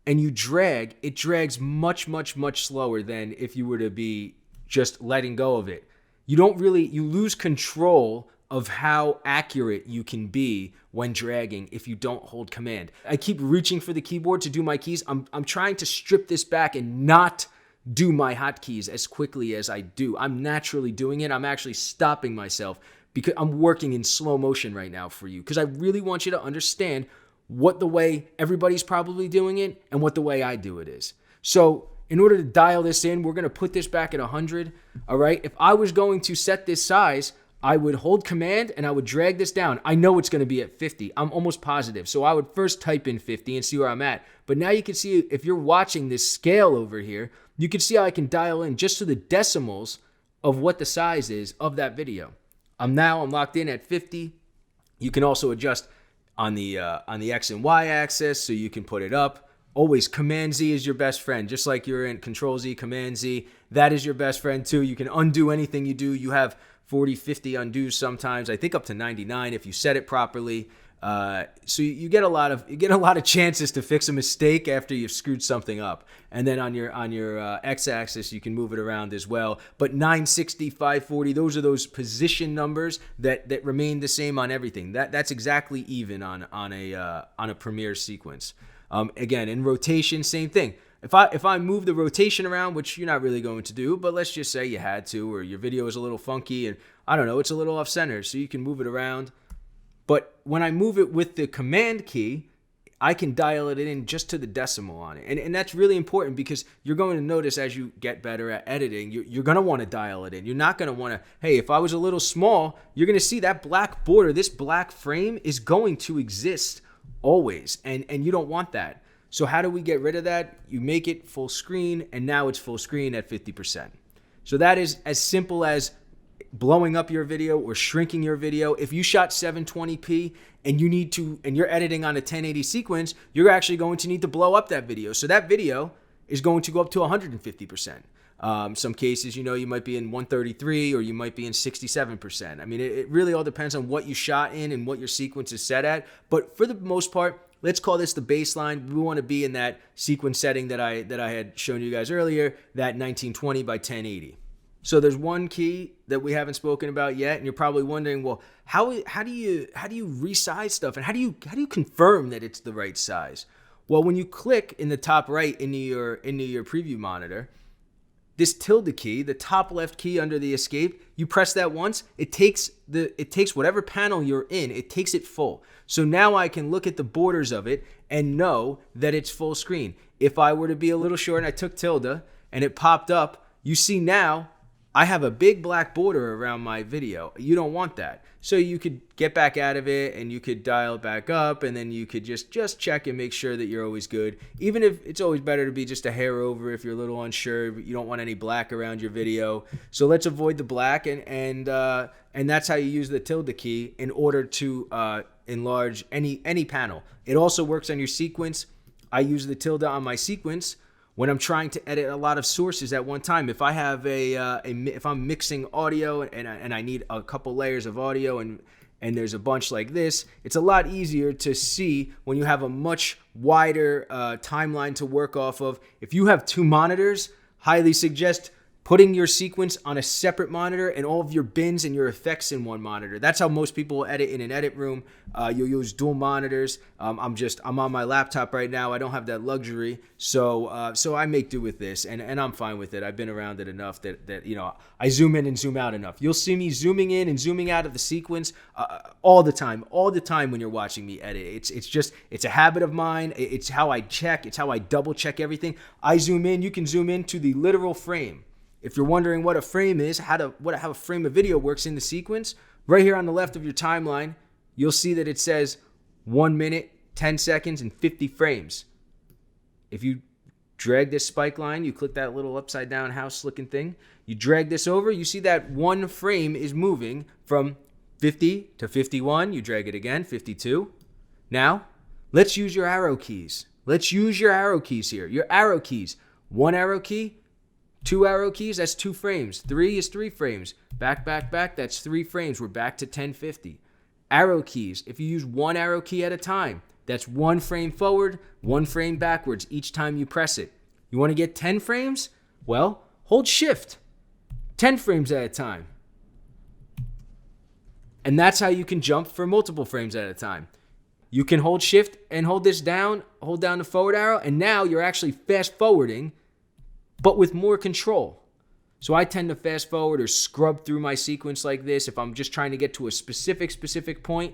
Speaker 1: and you drag, it drags much, much, much slower than if you were to be just letting go of it. You lose control of how accurate you can be when dragging if you don't hold Command. I keep reaching for the keyboard to do my keys. I'm trying to strip this back and not do my hotkeys as quickly as I do. I'm naturally doing it. I'm actually stopping myself because I'm working in slow motion right now for you, because I really want you to understand what the way everybody's probably doing it and what the way I do it is. So in order to dial this in, we're going to put this back at 100, all right? If I was going to set this size, I would hold Command and I would drag this down. I know it's going to be at 50. I'm almost positive. So I would first type in 50 and see where I'm at. But now you can see, if you're watching this scale over here, you can see how I can dial in just to the decimals of what the size is of that video. I'm locked in at 50. You can also adjust on the X and Y axis, so you can put it up. Always Command Z is your best friend. Just like you're in Control Z, Command Z, that is your best friend too. You can undo anything you do. You have 40, 50 undos sometimes. I think up to 99 if you set it properly. So you get a lot of chances to fix a mistake after you've screwed something up. And then on your X-axis, you can move it around as well. But 960, 540, those are those position numbers that remain the same on everything. That's exactly even on a Premiere sequence. Again, in rotation, same thing. If I move the rotation around, which you're not really going to do, but let's just say you had to, or your video is a little funky and I don't know, it's a little off center, so you can move it around. But when I move it with the Command key, I can dial it in just to the decimal on it. And that's really important, because you're going to notice as you get better at editing, you're going to want to dial it in. You're not going to want to, hey, if I was a little small, you're going to see that black border, this black frame is going to exist always, and you don't want that. So how do we get rid of that? You make it full screen, and now it's full screen at 50%. So that is as simple as blowing up your video or shrinking your video. If you shot 720p and you're editing on a 1080 sequence, you're actually going to need to blow up that video. So that video is going to go up to 150%. Some cases, you might be in 133 or you might be in 67%. I mean, it really all depends on what you shot in and what your sequence is set at. But for the most part, let's call this the baseline. We want to be in that sequence setting that I had shown you guys earlier, that 1920 by 1080. So there's one key that we haven't spoken about yet, and you're probably wondering, well, how do you resize stuff, and how do you confirm that it's the right size? Well, when you click in the top right into your preview monitor, this tilde key, the top left key under the escape, you press that once, it takes whatever panel you're in, it takes it full. So now I can look at the borders of it and know that it's full screen. If I were to be a little short and I took tilde and it popped up, you see now I have a big black border around my video. You don't want that. So you could get back out of it and you could dial it back up, and then you could just check and make sure that you're always good. Even if it's always better to be just a hair over if you're a little unsure, but you don't want any black around your video. So let's avoid the black, and that's how you use the tilde key in order to enlarge any panel. It also works on your sequence. I use the tilde on my sequence when I'm trying to edit a lot of sources at one time. If I have if I'm mixing audio and I need a couple layers of audio and there's a bunch like this, it's a lot easier to see when you have a much wider timeline to work off of. If you have two monitors, highly suggest putting your sequence on a separate monitor and all of your bins and your effects in one monitor. That's how most people edit in an edit room. You'll use dual monitors. I'm on my laptop right now. I don't have that luxury, so I make do with this, and I'm fine with it. I've been around it enough that I zoom in and zoom out enough. You'll see me zooming in and zooming out of the sequence all the time when you're watching me edit. It's a habit of mine. It's how I check. It's how I double check everything. I zoom in. You can zoom in to the literal frame. If you're wondering what a frame is, how a frame of video works in the sequence, right here on the left of your timeline, you'll see that it says 1 minute, 10 seconds, and 50 frames. If you drag this spike line, you click that little upside down house looking thing, you drag this over, you see that one frame is moving from 50 to 51. You drag it again, 52. Now, let's use your arrow keys. Let's use your arrow keys here. Your arrow keys. One arrow key, two arrow keys, that's 2 frames. 3 is 3 frames. Back, that's 3 frames. We're back to 1050. Arrow keys, if you use one arrow key at a time, that's 1 frame forward, 1 frame backwards each time you press it. You want to get 10 frames? Well, hold shift. 10 frames at a time. And that's how you can jump for multiple frames at a time. You can hold shift and hold this down, hold down the forward arrow, and now you're actually fast forwarding, but with more control. So I tend to fast forward or scrub through my sequence like this. If I'm just trying to get to a specific point,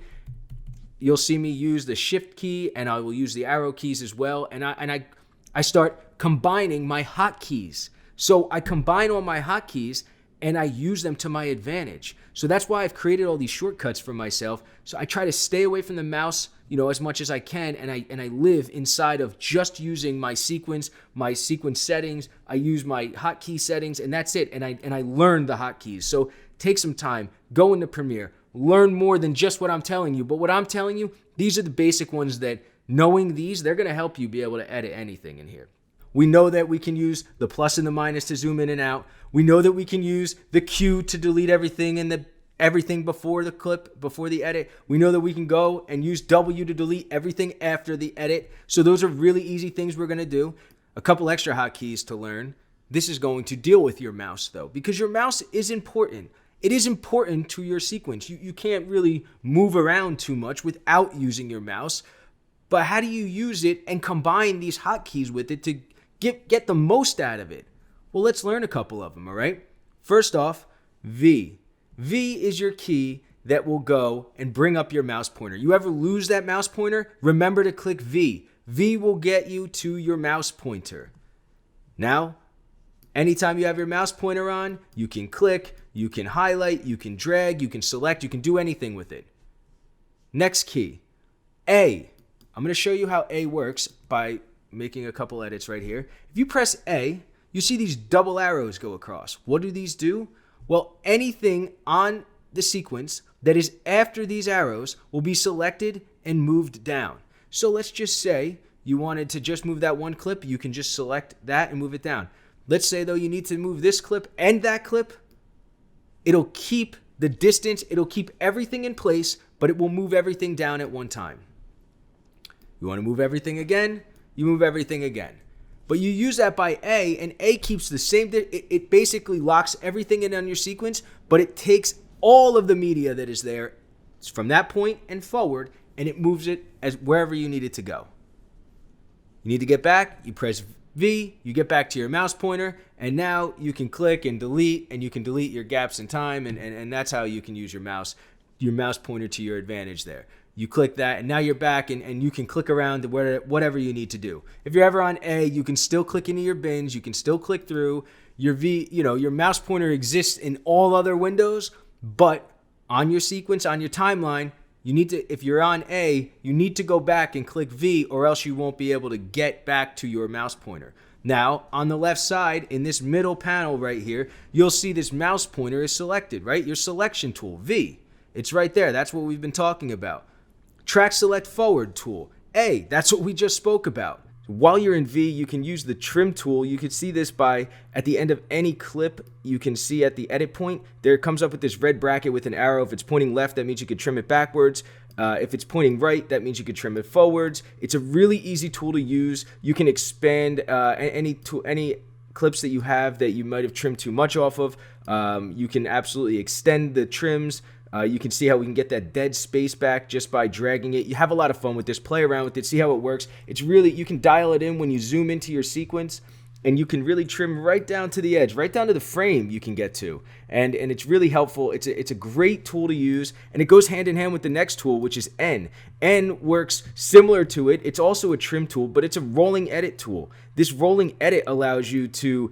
Speaker 1: you'll see me use the shift key, and I will use the arrow keys as well. And I start combining my hotkeys. So I combine all my hotkeys and I use them to my advantage. So that's why I've created all these shortcuts for myself. So I try to stay away from the mouse, as much as I can, and I live inside of just using my sequence settings. I use my hotkey settings, and that's it. And I learn the hotkeys. So take some time, go into Premiere, learn more than just what I'm telling you. But what I'm telling you, these are the basic ones that, knowing these, they're gonna help you be able to edit anything in here. We know that we can use the plus and the minus to zoom in and out. We know that we can use the Q to delete everything and everything before the clip, before the edit. We know that we can go and use W to delete everything after the edit. So those are really easy things we're gonna do. A couple extra hotkeys to learn. This is going to deal with your mouse though, because your mouse is important. It is important to your sequence. You can't really move around too much without using your mouse. But how do you use it and combine these hotkeys with it to get the most out of it? Well, let's learn a couple of them, all right? First off, V. V is your key that will go and bring up your mouse pointer. You ever lose that mouse pointer? Remember to click V. V will get you to your mouse pointer. Now, anytime you have your mouse pointer on, you can click, you can highlight, you can drag, you can select, you can do anything with it. Next key, A. I'm going to show you how A works by making a couple edits right here. If you press A, you see these double arrows go across. What do these do? Well, anything on the sequence that is after these arrows will be selected and moved down. So let's just say you wanted to just move that one clip. You can just select that and move it down. Let's say, though, you need to move this clip and that clip. It'll keep the distance. It'll keep everything in place, but it will move everything down at one time. You want to move everything again? You move everything again. But you use that by A, and A keeps the same. It basically locks everything in on your sequence, but it takes all of the media that is there from that point and forward, and it moves it as wherever you need it to go. You need to get back, you press V, you get back to your mouse pointer, and now you can click and you can delete your gaps in time, and that's how you can use your mouse pointer to your advantage there. You click that, and now you're back, and you can click around to whatever you need to do. If you're ever on A, you can still click into your bins, you can still click through. Your V, your mouse pointer exists in all other windows, but on your sequence, on your timeline, you need to, if you're on A, you need to go back and click V, or else you won't be able to get back to your mouse pointer. Now, on the left side, in this middle panel right here, you'll see this mouse pointer is selected, right? Your selection tool, V. It's right there. That's what we've been talking about. Track select forward tool, A. That's what we just spoke about. While you're in V, you can use the trim tool. You can see this by, at the end of any clip, you can see at the edit point, there comes up with this red bracket with an arrow. If it's pointing left, that means you could trim it backwards. If it's pointing right, that means you could trim it forwards. It's a really easy tool to use. You can expand any clips that you have that you might have trimmed too much off of. You can absolutely extend the trims. You can see how we can get that dead space back just by dragging it. You have a lot of fun with this. Play around with it. See how it works. It's really, you can dial it in when you zoom into your sequence, and you can really trim right down to the edge, right down to the frame you can get to. And it's really helpful. It's a great tool to use, and it goes hand in hand with the next tool, which is N. N works similar to it. It's also a trim tool, but it's a rolling edit tool. This rolling edit allows you to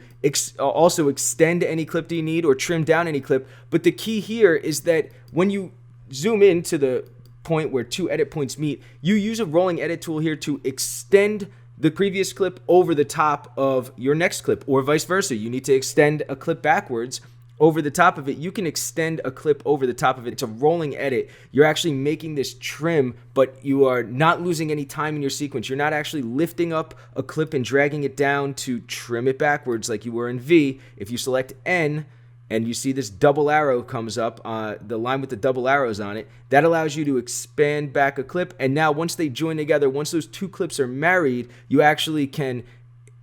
Speaker 1: also extend any clip that you need or trim down any clip. But the key here is that when you zoom in to the point where two edit points meet, you use a rolling edit tool here to extend the previous clip over the top of your next clip, or vice versa. You need to extend a clip backwards over the top of it. You can extend a clip over the top of it. It's a rolling edit. You're actually making this trim, but you are not losing any time in your sequence. You're not actually lifting up a clip and dragging it down to trim it backwards like you were in V. If you select N, and you see this double arrow comes up, the line with the double arrows on it, that allows you to expand back a clip. And now once they join together, once those two clips are married, you actually can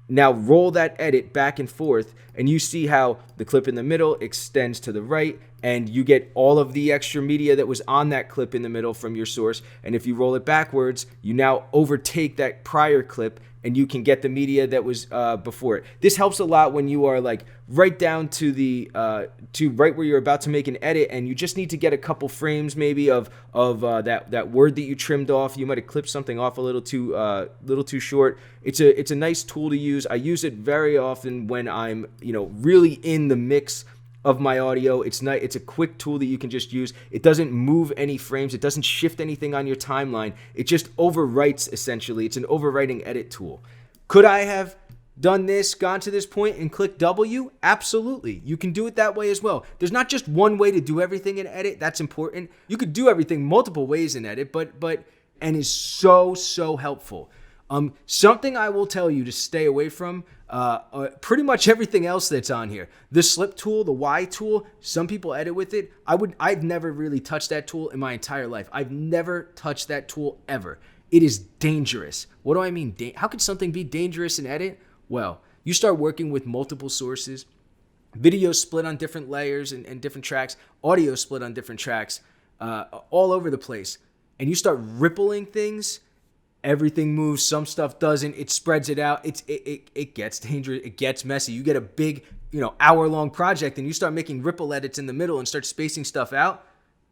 Speaker 1: now roll that edit back and forth, and you see how the clip in the middle extends to the right, and you get all of the extra media that was on that clip in the middle from your source. And if you roll it backwards, you now overtake that prior clip, and you can get the media that was before it. This helps a lot when you are like right down to the to right where you're about to make an edit, and you just need to get a couple frames maybe of that word that you trimmed off. You might have clipped something off a little too short. It's a nice tool to use. I use it very often when I'm really in the mix of my audio. It's a quick tool that you can just use. It doesn't move any frames. It doesn't shift anything on your timeline. It just overwrites, essentially. It's an overwriting edit tool. Could I have done this, gone to this point and clicked W? Absolutely. You can do it that way as well. There's not just one way to do everything in edit. That's important. You could do everything multiple ways in edit, and is so helpful. Something I will tell you to stay away from, pretty much everything else that's on here. The slip tool, the Y tool, some people edit with it. I've never really touched that tool in my entire life. I've never touched that tool ever. It is dangerous. What do I mean? How could something be dangerous in edit? Well, you start working with multiple sources, video split on different layers and different tracks, audio split on different tracks, all over the place, and you start rippling things. Everything moves, some stuff doesn't. It spreads it out. It gets dangerous. It gets messy. You get a big, hour-long project, and you start making ripple edits in the middle and start spacing stuff out.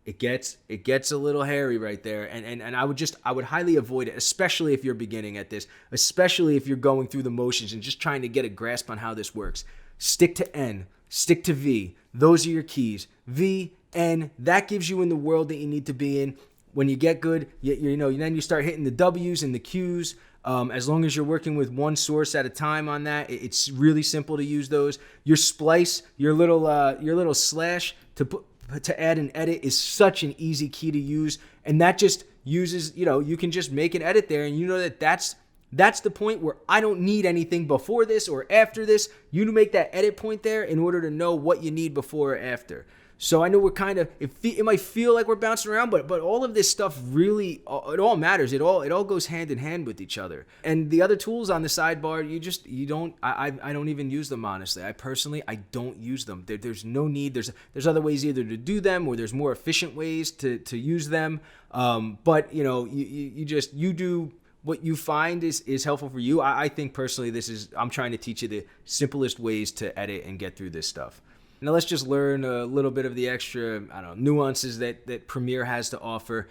Speaker 1: It gets a little hairy right there, and I would highly avoid it, especially if you're beginning at this, especially if you're going through the motions and just trying to get a grasp on how this works. Stick to N, stick to V. Those are your keys. V, N. That gives you in the world that you need to be in. When you get good, then you start hitting the W's and the Q's. As long as you're working with one source at a time on that, it's really simple to use those. Your splice, your little slash to add an edit is such an easy key to use, and that just uses, you can just make an edit there, and that's the point where I don't need anything before this or after this. You make that edit point there in order to know what you need before or after. So I know we're kind of, it might feel like we're bouncing around, but all of this stuff really, it all matters. It all goes hand in hand with each other. And the other tools on the sidebar, I don't even use them, honestly. I don't use them. There's no need. There's other ways either to do them, or there's more efficient ways to use them. But you do what you find is helpful for you. I think personally, I'm trying to teach you the simplest ways to edit and get through this stuff. Now let's just learn a little bit of the extra, nuances that Premiere has to offer.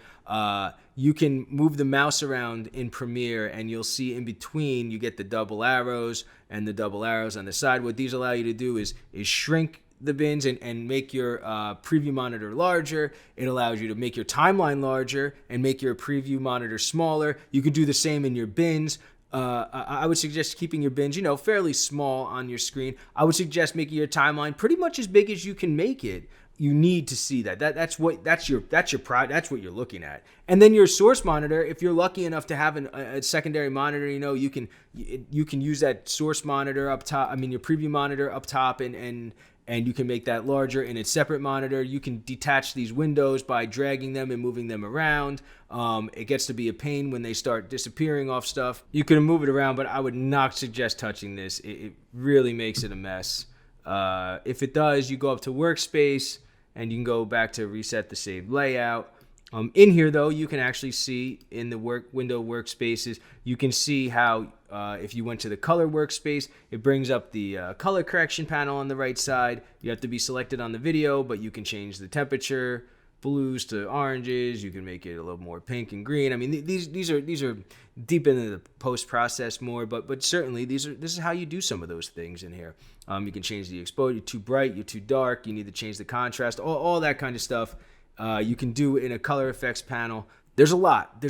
Speaker 1: You can move the mouse around in Premiere, and you'll see in between you get the double arrows and the double arrows on the side. What these allow you to do is shrink the bins and make your preview monitor larger. It allows you to make your timeline larger and make your preview monitor smaller. You can do the same in your bins. I would suggest keeping your bins, fairly small on your screen. I would suggest making your timeline pretty much as big as you can make it. You need to see that. That's what you're looking at. And then your source monitor, if you're lucky enough to have a secondary monitor, you can use that source monitor up top. Your preview monitor up top, and you can make that larger in a separate monitor. You can detach these windows by dragging them and moving them around. It gets to be a pain when they start disappearing off stuff. You can move it around, but I would not suggest touching this. It really makes it a mess. If it does, you go up to Workspace, and you can go back to reset the saved layout. In here, though, you can actually see in the window workspaces, you can see how if you went to the color workspace, it brings up the color correction panel on the right side. You have to be selected on the video, but you can change the temperature, blues to oranges. You can make it a little more pink and green. These are deep into the post process more, but certainly this is how you do some of those things in here. You can change the exposure. You're too bright, you're too dark. You need to change the contrast. All that kind of stuff. You can do in a color effects panel. There's a lot.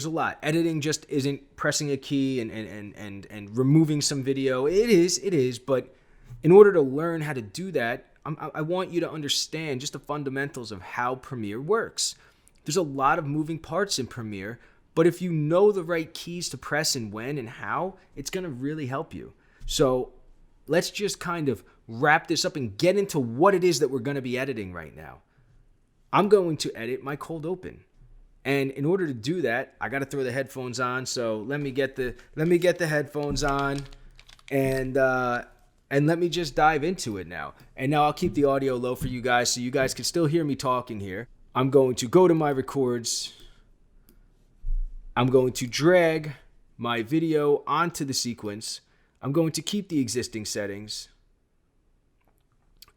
Speaker 1: Editing just isn't pressing a key and removing some video. It is. But in order to learn how to do that, I want you to understand just the fundamentals of how Premiere works. There's a lot of moving parts in Premiere, but if you know the right keys to press and when and how, it's going to really help you. So let's just kind of wrap this up and get into what it is that we're going to be editing right now. I'm going to edit my cold open. And in order to do that, I got to throw the headphones on. So let me get the headphones on, and let me just dive into it now. And now I'll keep the audio low for you guys so you guys can still hear me talking here. I'm going to go to my records. I'm going to drag my video onto the sequence. I'm going to keep the existing settings.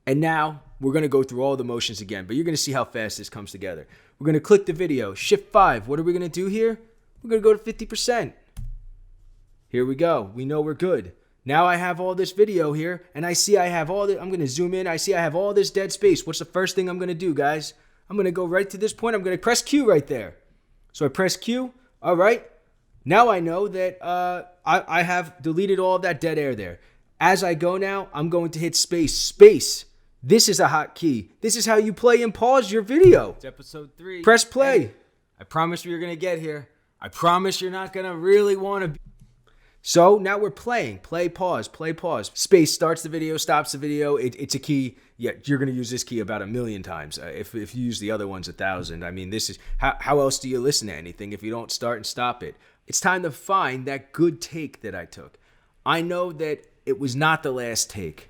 Speaker 1: And now we're going to go through all the motions again, but you're going to see how fast this comes together. We're going to click the video, Shift 5. What are we going to do here? We're going to go to 50%. Here we go. We know we're good. Now I have all this video here, and I see I have all this. I'm going to zoom in. I see I have all this dead space. What's the first thing I'm going to do, guys? I'm going to go right to this point. I'm going to press Q right there. So I press Q. All right. Now I know that I have deleted all of that dead air there. As I go now, I'm going to hit space. Space. This is a hot key. This is how you play and pause your video. It's episode 3. Press play. Hey, I promise you're going to get here. I promise you're not going to really want to be. So now we're playing. Play, pause, play, pause. Space starts the video, stops the video. It's a key. Yeah, you're going to use this key about 1,000,000 times. If you use the other ones 1,000. This is, how else do you listen to anything if you don't start and stop it? It's time to find that good take that I took. I know that it was not the last take.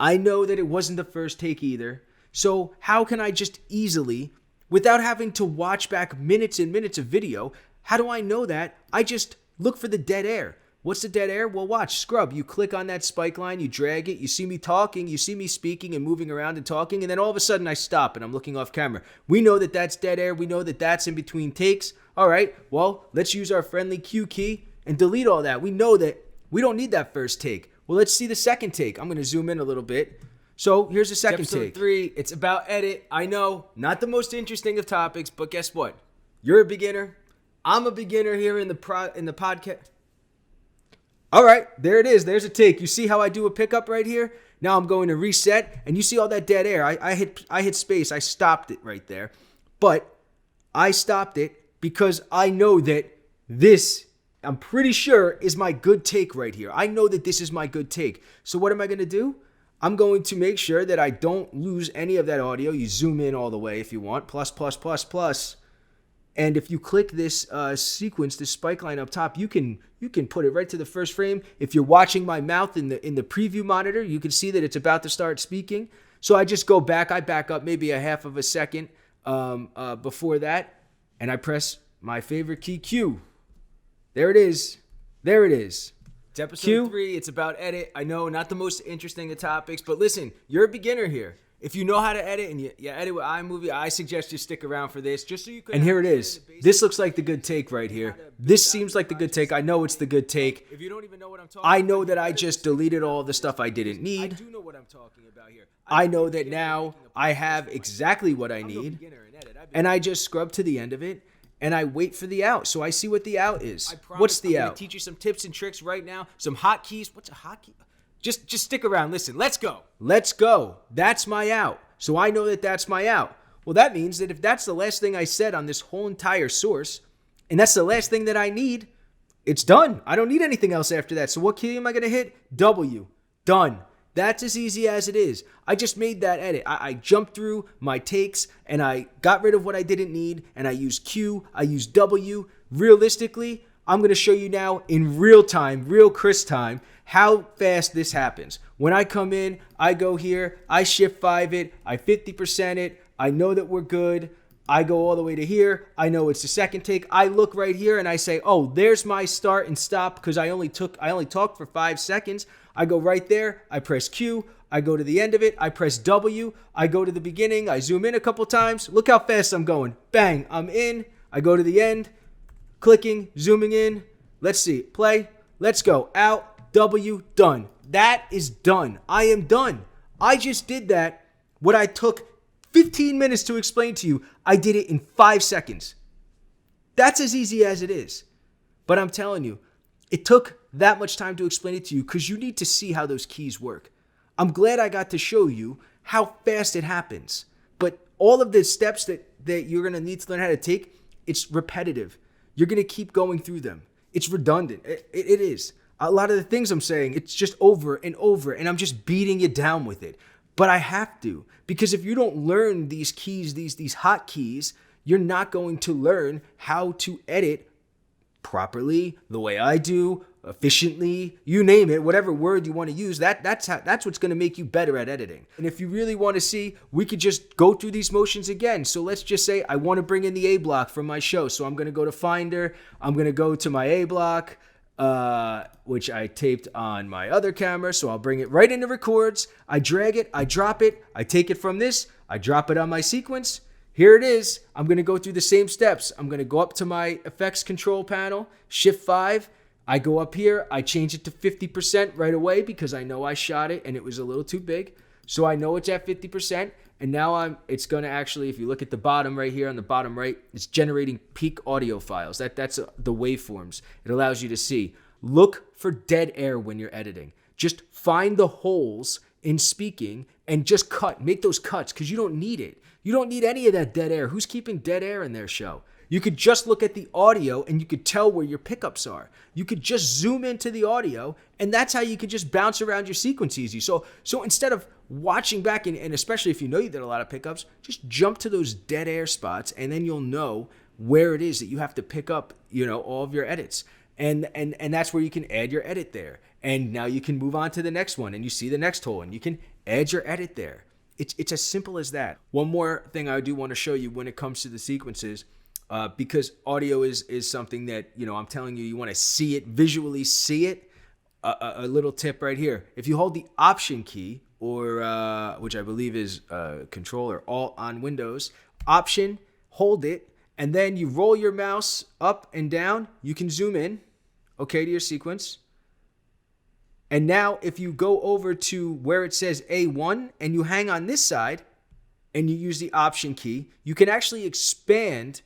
Speaker 1: I know that it wasn't the first take either. So how can I just easily, without having to watch back minutes and minutes of video, how do I know that? I just look for the dead air. What's the dead air? Well, watch, scrub. You click on that spike line, you drag it, you see me talking, you see me speaking and moving around and talking, and then all of a sudden I stop and I'm looking off camera. We know that that's dead air. We know that that's in between takes. All right, well, let's use our friendly Q key and delete all that. We know that we don't need that first take. Well, let's see the second take. I'm going to zoom in a little bit. So here's the second take. Episode 3, it's about edit. I know, not the most interesting of topics, but guess what? You're a beginner. I'm a beginner here in the podcast. All right, there it is. There's a take. You see how I do a pickup right here? Now I'm going to reset, and you see all that dead air. I hit space. I stopped it right there. But I stopped it because I know that this, I'm pretty sure, is my good take right here. I know that this is my good take. So what am I going to do? I'm going to make sure that I don't lose any of that audio. You zoom in all the way if you want, plus, plus, plus, plus. And if you click this sequence, this spike line up top, you can put it right to the first frame. If you're watching my mouth in the preview monitor, you can see that it's about to start speaking. So I just go back. I back up maybe a half of a second before that, and I press my favorite key, Q. There it is. There it is. It's episode 3. It's about edit. I know, not the most interesting of topics, but listen, you're a beginner here. If you know how to edit and you edit with iMovie, I suggest you stick around for this just so you can. And here it is. This looks like the good take right here. This seems like the good take. I know it's the good take. If you don't even know what I'm talking about, I know that I just deleted all the stuff I didn't need. I do know what I'm talking about here. I know that now I have exactly what I need, and I just scrub to the end of it, and I wait for the out. So I see what the out is. What's the out? I'm going to teach you some tips and tricks right now. Some hotkeys. What's a hotkey? Just stick around. Listen, let's go. Let's go. That's my out. So I know that that's my out. Well, that means that if that's the last thing I said on this whole entire source, and that's the last thing that I need, it's done. I don't need anything else after that. So what key am I going to hit? W. Done. That's as easy as it is. I just made that edit. I jumped through my takes, and I got rid of what I didn't need, and I used Q. I used W. Realistically, I'm going to show you now in real time, real crisp time, how fast this happens. When I come in, I go here, I shift 5 it, I 50% it, I know that we're good. I go all the way to here. I know it's the second take. I look right here and I say, oh, there's my start and stop because I only talked for 5 seconds. I go right there. I press Q. I go to the end of it. I press W. I go to the beginning. I zoom in a couple times. Look how fast I'm going. Bang, I'm in. I go to the end. Clicking, zooming in. Let's see. Play. Let's go. Out. W. Done. That is done. I am done. I just did that. What I took 15 minutes to explain to you, I did it in 5 seconds. That's as easy as it is. But I'm telling you, it took that much time to explain it to you because you need to see how those keys work. I'm glad I got to show you how fast it happens. But all of the steps that you're going to need to learn how to take, it's repetitive. You're going to keep going through them. It's redundant. It is. A lot of the things I'm saying, it's just over and over, and I'm just beating you down with it. But I have to, because if you don't learn these keys, these hot keys, you're not going to learn how to edit properly, the way I do, efficiently, you name it, whatever word you want to use. That's what's going to make you better at editing. And if you really want to see, we could just go through these motions again. So let's just say I want to bring in the A block from my show. So I'm going to go to Finder. I'm going to go to my A block, which I taped on my other camera. So I'll bring it right into records. I drag it, I drop it, I take it from this, I drop it on my sequence. Here it is. I'm going to go through the same steps. I'm going to go up to my effects control panel, shift 5. I go up here. I change it to 50% right away because I know I shot it and it was a little too big. So I know it's at 50%. And now it's going to actually, if you look at the bottom right here on the bottom right, it's generating peak audio files. That's the waveforms. It allows you to see. Look for dead air when you're editing. Just find the holes in speaking and just cut. Make those cuts because you don't need it. You don't need any of that dead air. Who's keeping dead air in their show? You could just look at the audio and you could tell where your pickups are. You could just zoom into the audio and that's how you could just bounce around your sequence easy. So instead of watching back and especially if you know you did a lot of pickups, just jump to those dead air spots and then you'll know where it is that you have to pick up, all of your edits. And that's where you can add your edit there. And now you can move on to the next one and you see the next hole and you can add your edit there. It's as simple as that. One more thing I do want to show you when it comes to the sequences, because audio is something that, I'm telling you want to see it, visually see it. A little tip right here. If you hold the Option key, or which I believe is Control or Alt on Windows, Option, hold it, and then you roll your mouse up and down, you can zoom in, to your sequence. And now if you go over to where it says A1 and you hang on this side and you use the Option key, you can actually expand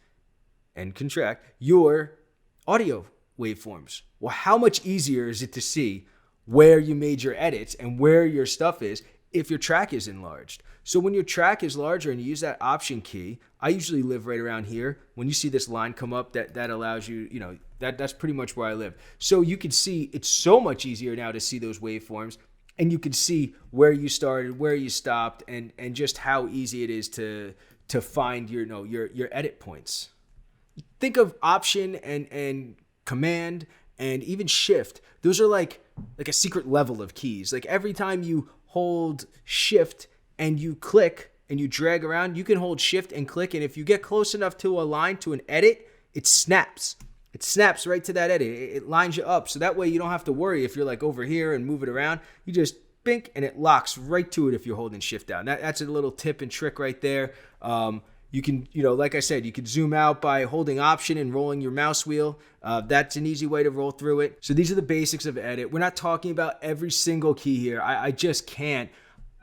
Speaker 1: and contract your audio waveforms. Well, how much easier is it to see where you made your edits and where your stuff is if your track is enlarged? So when your track is larger and you use that Option key, I usually live right around here. When you see this line come up, that allows you, that's pretty much where I live. So you can see it's so much easier now to see those waveforms. and you can see where you started, where you stopped, and just how easy it is to find your edit points. Think of Option and Command and even Shift. Those are like a secret level of keys. Like every time you hold Shift and you click and you drag around, you can hold Shift and click, and if you get close enough to a line, to an edit, it snaps. It snaps right to that edit. It lines you up, so that way you don't have to worry if you're like over here and move it around. You just bink and it locks right to it if you're holding Shift down. That's a little tip and trick right there. You can, like I said, you can zoom out by holding Option and rolling your mouse wheel. That's an easy way to roll through it. So these are the basics of edit. We're not talking about every single key here. I just can't.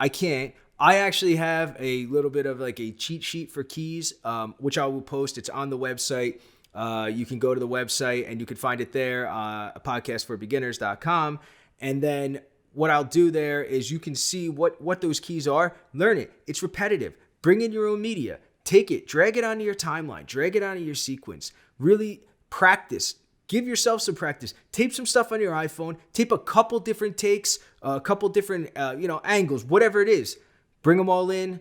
Speaker 1: I can't. I actually have a little bit of like a cheat sheet for keys, which I will post. It's on the website. You can go to the website and you can find it there, podcastforbeginners.com. And then what I'll do there is you can see what those keys are. Learn it. It's repetitive. Bring in your own media. Take it. Drag it onto your timeline. Drag it onto your sequence. Really practice. Give yourself some practice. Tape some stuff on your iPhone. Tape a couple different takes, a couple different angles, whatever it is. Bring them all in.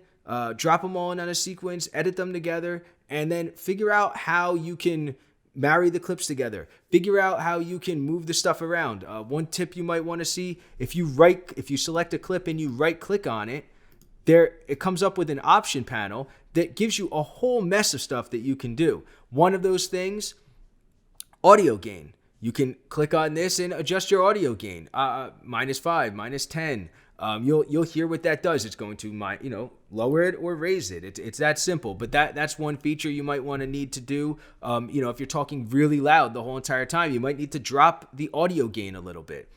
Speaker 1: Drop them all in on a sequence. Edit them together. And then figure out how you can marry the clips together. Figure out how you can move the stuff around. One tip you might want to see, if you select a clip and you right click on it, it comes up with an option panel that gives you a whole mess of stuff that you can do. One of those things, audio gain. You can click on this and adjust your audio gain. -5, -10. You'll hear what that does. It's going to lower it or raise it. It's that simple. But that's one feature you might want to need to do. If you're talking really loud the whole entire time, you might need to drop the audio gain a little bit.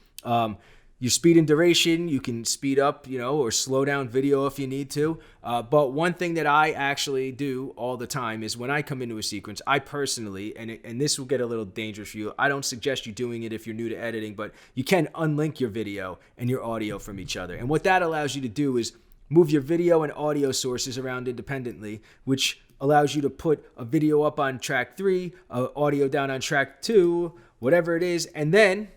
Speaker 1: Your speed and duration, you can speed up, or slow down video if you need to. But one thing that I actually do all the time is when I come into a sequence, I personally, and this will get a little dangerous for you, I don't suggest you doing it if you're new to editing, but you can unlink your video and your audio from each other. And what that allows you to do is move your video and audio sources around independently, which allows you to put a video up on track 3, audio down on track 2, whatever it is, and then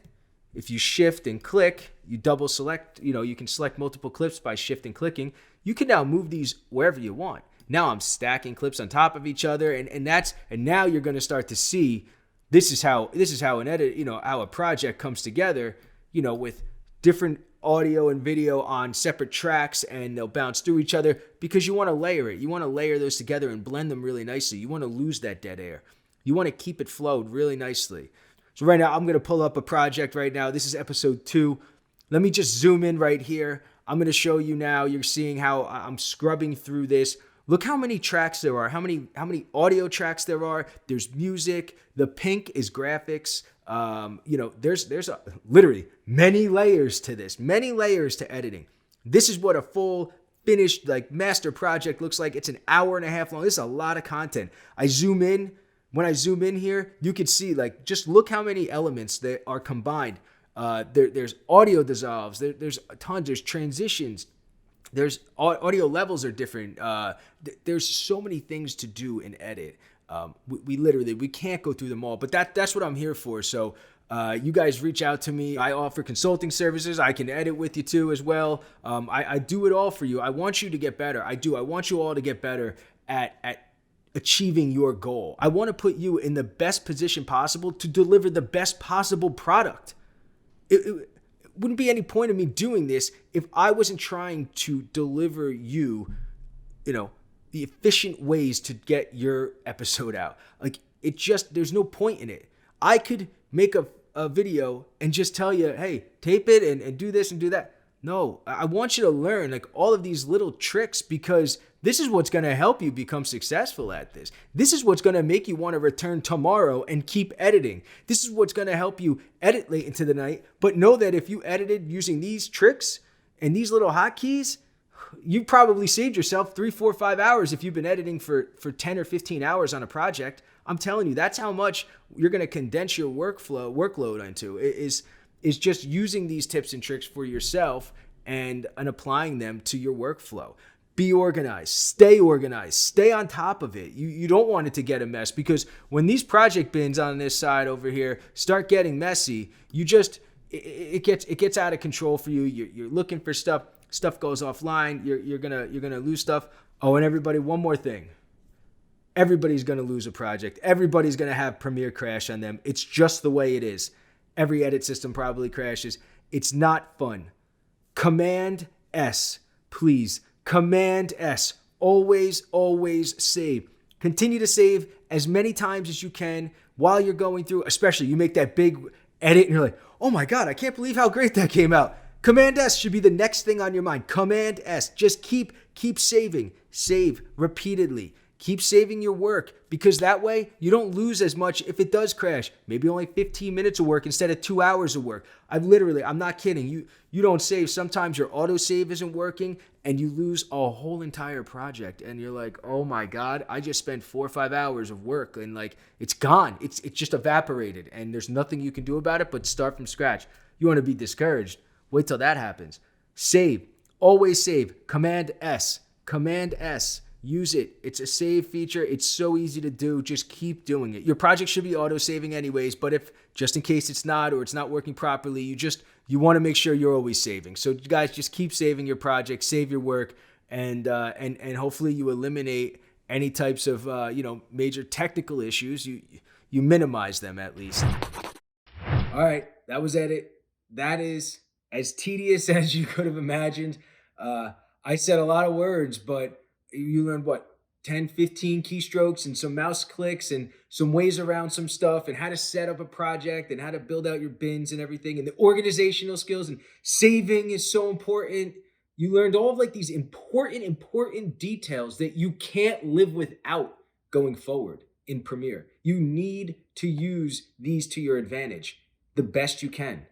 Speaker 1: if you shift and click, you double select, you can select multiple clips by shift and clicking. You can now move these wherever you want. Now I'm stacking clips on top of each other, and now you're going to start to see this is how an edit, how a project comes together, with different audio and video on separate tracks, and they'll bounce through each other because you want to layer it. You want to layer those together and blend them really nicely. You want to lose that dead air. You want to keep it flowed really nicely. So right now, I'm going to pull up a project right now. This is episode 2. Let me just zoom in right here. I'm going to show you now. You're seeing how I'm scrubbing through this. Look how many tracks there are, how many audio tracks there are. There's music. The pink is graphics. There's literally many layers to this, many layers to editing. This is what a full finished master project looks like. It's an hour and a half long. This is a lot of content. I zoom in. When I zoom in here, you can see, just look how many elements that are combined. There's audio dissolves. There's tons. There's transitions. There's audio levels are different. There's so many things to do in edit. We can't go through them all, but that's what I'm here for. So you guys reach out to me. I offer consulting services. I can edit with you too as well. I do it all for you. I want you to get better. I do. I want you all to get better at achieving your goal. I want to put you in the best position possible to deliver the best possible product. It wouldn't be any point of me doing this if I wasn't trying to deliver you, the efficient ways to get your episode out. There's no point in it. I could make a video and just tell you, hey, tape it and do this and do that. No, I want you to learn all of these little tricks, because this is what's going to help you become successful at this. This is what's going to make you want to return tomorrow and keep editing. This is what's going to help you edit late into the night. But know that if you edited using these tricks and these little hotkeys, you probably saved yourself 3, 4, 5 hours if you've been editing for 10 or 15 hours on a project. I'm telling you, that's how much you're going to condense your workload into. Is just using these tips and tricks for yourself and applying them to your workflow. Be organized, stay on top of it. You don't want it to get a mess, because when these project bins on this side over here start getting messy, you just it gets out of control for you. You're looking for stuff. Stuff goes offline. You're gonna lose stuff. Oh, and everybody, one more thing. Everybody's gonna lose a project. Everybody's gonna have Premiere crash on them. It's just the way it is. Every edit system probably crashes. It's not fun. Command S, please. Command S. Always save. Continue to save as many times as you can while you're going through, especially you make that big edit and you're like, oh my God, I can't believe how great that came out. Command S should be the next thing on your mind. Command S. Just keep saving. Save repeatedly. Keep saving your work, because that way you don't lose as much if it does crash. Maybe only 15 minutes of work instead of 2 hours of work. I'm not kidding. You don't save. Sometimes your autosave isn't working and you lose a whole entire project and you're like, oh my God, I just spent 4 or 5 hours of work and like it's gone. It's just evaporated and there's nothing you can do about it but start from scratch. You want to be discouraged. Wait till that happens. Save. Always save. Command S. Command S. Use it. It's a save feature. It's so easy to do. Just keep doing it. Your project should be auto-saving anyways, but if just in case it's not or it's not working properly, you want to make sure you're always saving. So you guys just keep saving your project, save your work, and hopefully you eliminate any types of major technical issues. You minimize them at least. All right, that was edit. That is as tedious as you could have imagined. I said a lot of words, but you learned 10, 15 keystrokes and some mouse clicks and some ways around some stuff and how to set up a project and how to build out your bins and everything and the organizational skills and saving is so important. You learned all of like these important details that you can't live without going forward in Premiere. You need to use these to your advantage the best you can.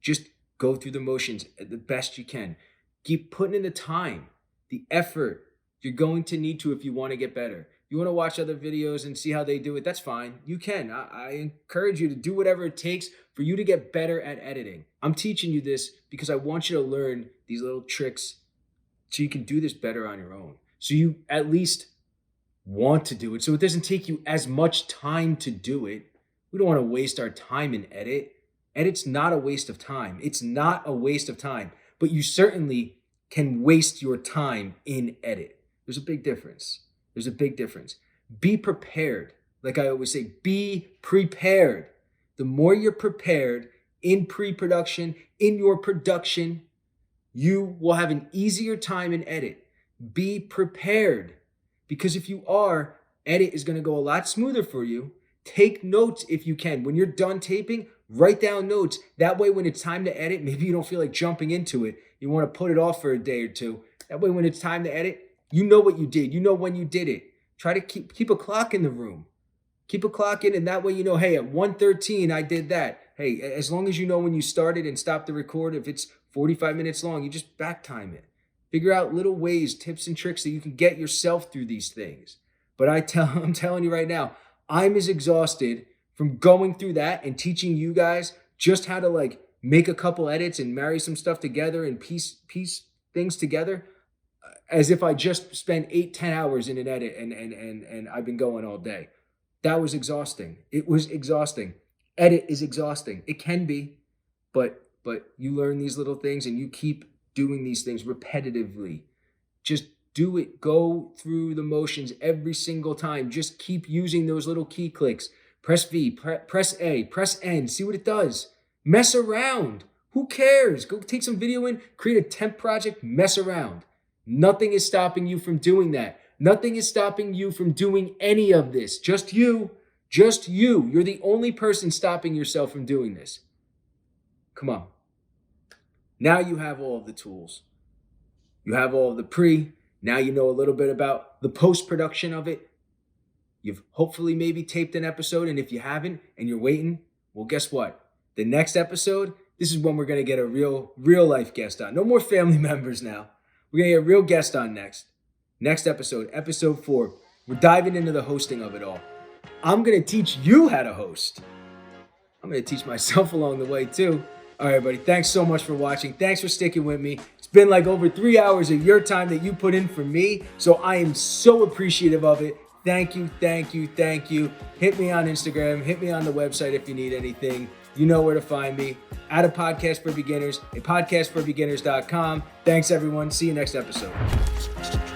Speaker 1: Just go through the motions the best you can. Keep putting in the time, the effort you're going to need to if you want to get better. You want to watch other videos and see how they do it, that's fine. You can. I encourage you to do whatever it takes for you to get better at editing. I'm teaching you this because I want you to learn these little tricks so you can do this better on your own. So you at least want to do it. So it doesn't take you as much time to do it. We don't want to waste our time in edit. Edit's not a waste of time. It's not a waste of time. But you certainly can waste your time in edit. There's a big difference. There's a big difference. Be prepared. Like I always say, be prepared. The more you're prepared in pre-production, in your production, you will have an easier time in edit. Be prepared. Because if you are, edit is going to go a lot smoother for you. Take notes if you can. When you're done taping, write down notes. That way when it's time to edit, maybe you don't feel like jumping into it. You want to put it off for a day or two. That way when it's time to edit, you know what you did. You know when you did it. Try to keep a clock in the room. Keep a clock in, and that way you know, hey, at 1:13 I did that. Hey, as long as you know when you started and stopped the record, if it's 45 minutes long, you just back time it. Figure out little ways, tips and tricks that you can get yourself through these things. But I'm telling you right now, I'm as exhausted from going through that and teaching you guys just how to like make a couple edits and marry some stuff together and piece things together as if I just spent 8-10 hours in an edit and I've been going all day. That was exhausting. It was exhausting. Edit is exhausting. It can be, but you learn these little things and you keep doing these things repetitively. Just do it. Go through the motions every single time. Just keep using those little key clicks. Press V, press A, press N. See what it does. Mess around. Who cares? Go take some video in, create a temp project, mess around. Nothing is stopping you from doing that. Nothing is stopping you from doing any of this. Just you. Just you. You're the only person stopping yourself from doing this. Come on. Now you have all of the tools. You have all of the pre. Now you know a little bit about the post-production of it. You've hopefully maybe taped an episode, and if you haven't and you're waiting, well, guess what? The next episode, this is when we're going to get a real life guest on. No more family members now. We're going to get a real guest on next. Next episode, episode 4. We're diving into the hosting of it all. I'm going to teach you how to host. I'm going to teach myself along the way too. All right, everybody. Thanks so much for watching. Thanks for sticking with me. It's been like over 3 hours of your time that you put in for me. So I am so appreciative of it. Thank you, thank you, thank you. Hit me on Instagram. Hit me on the website if you need anything. you know where to find me. At A Podcast for Beginners, a podcastforbeginners.com. Thanks, everyone. See you next episode.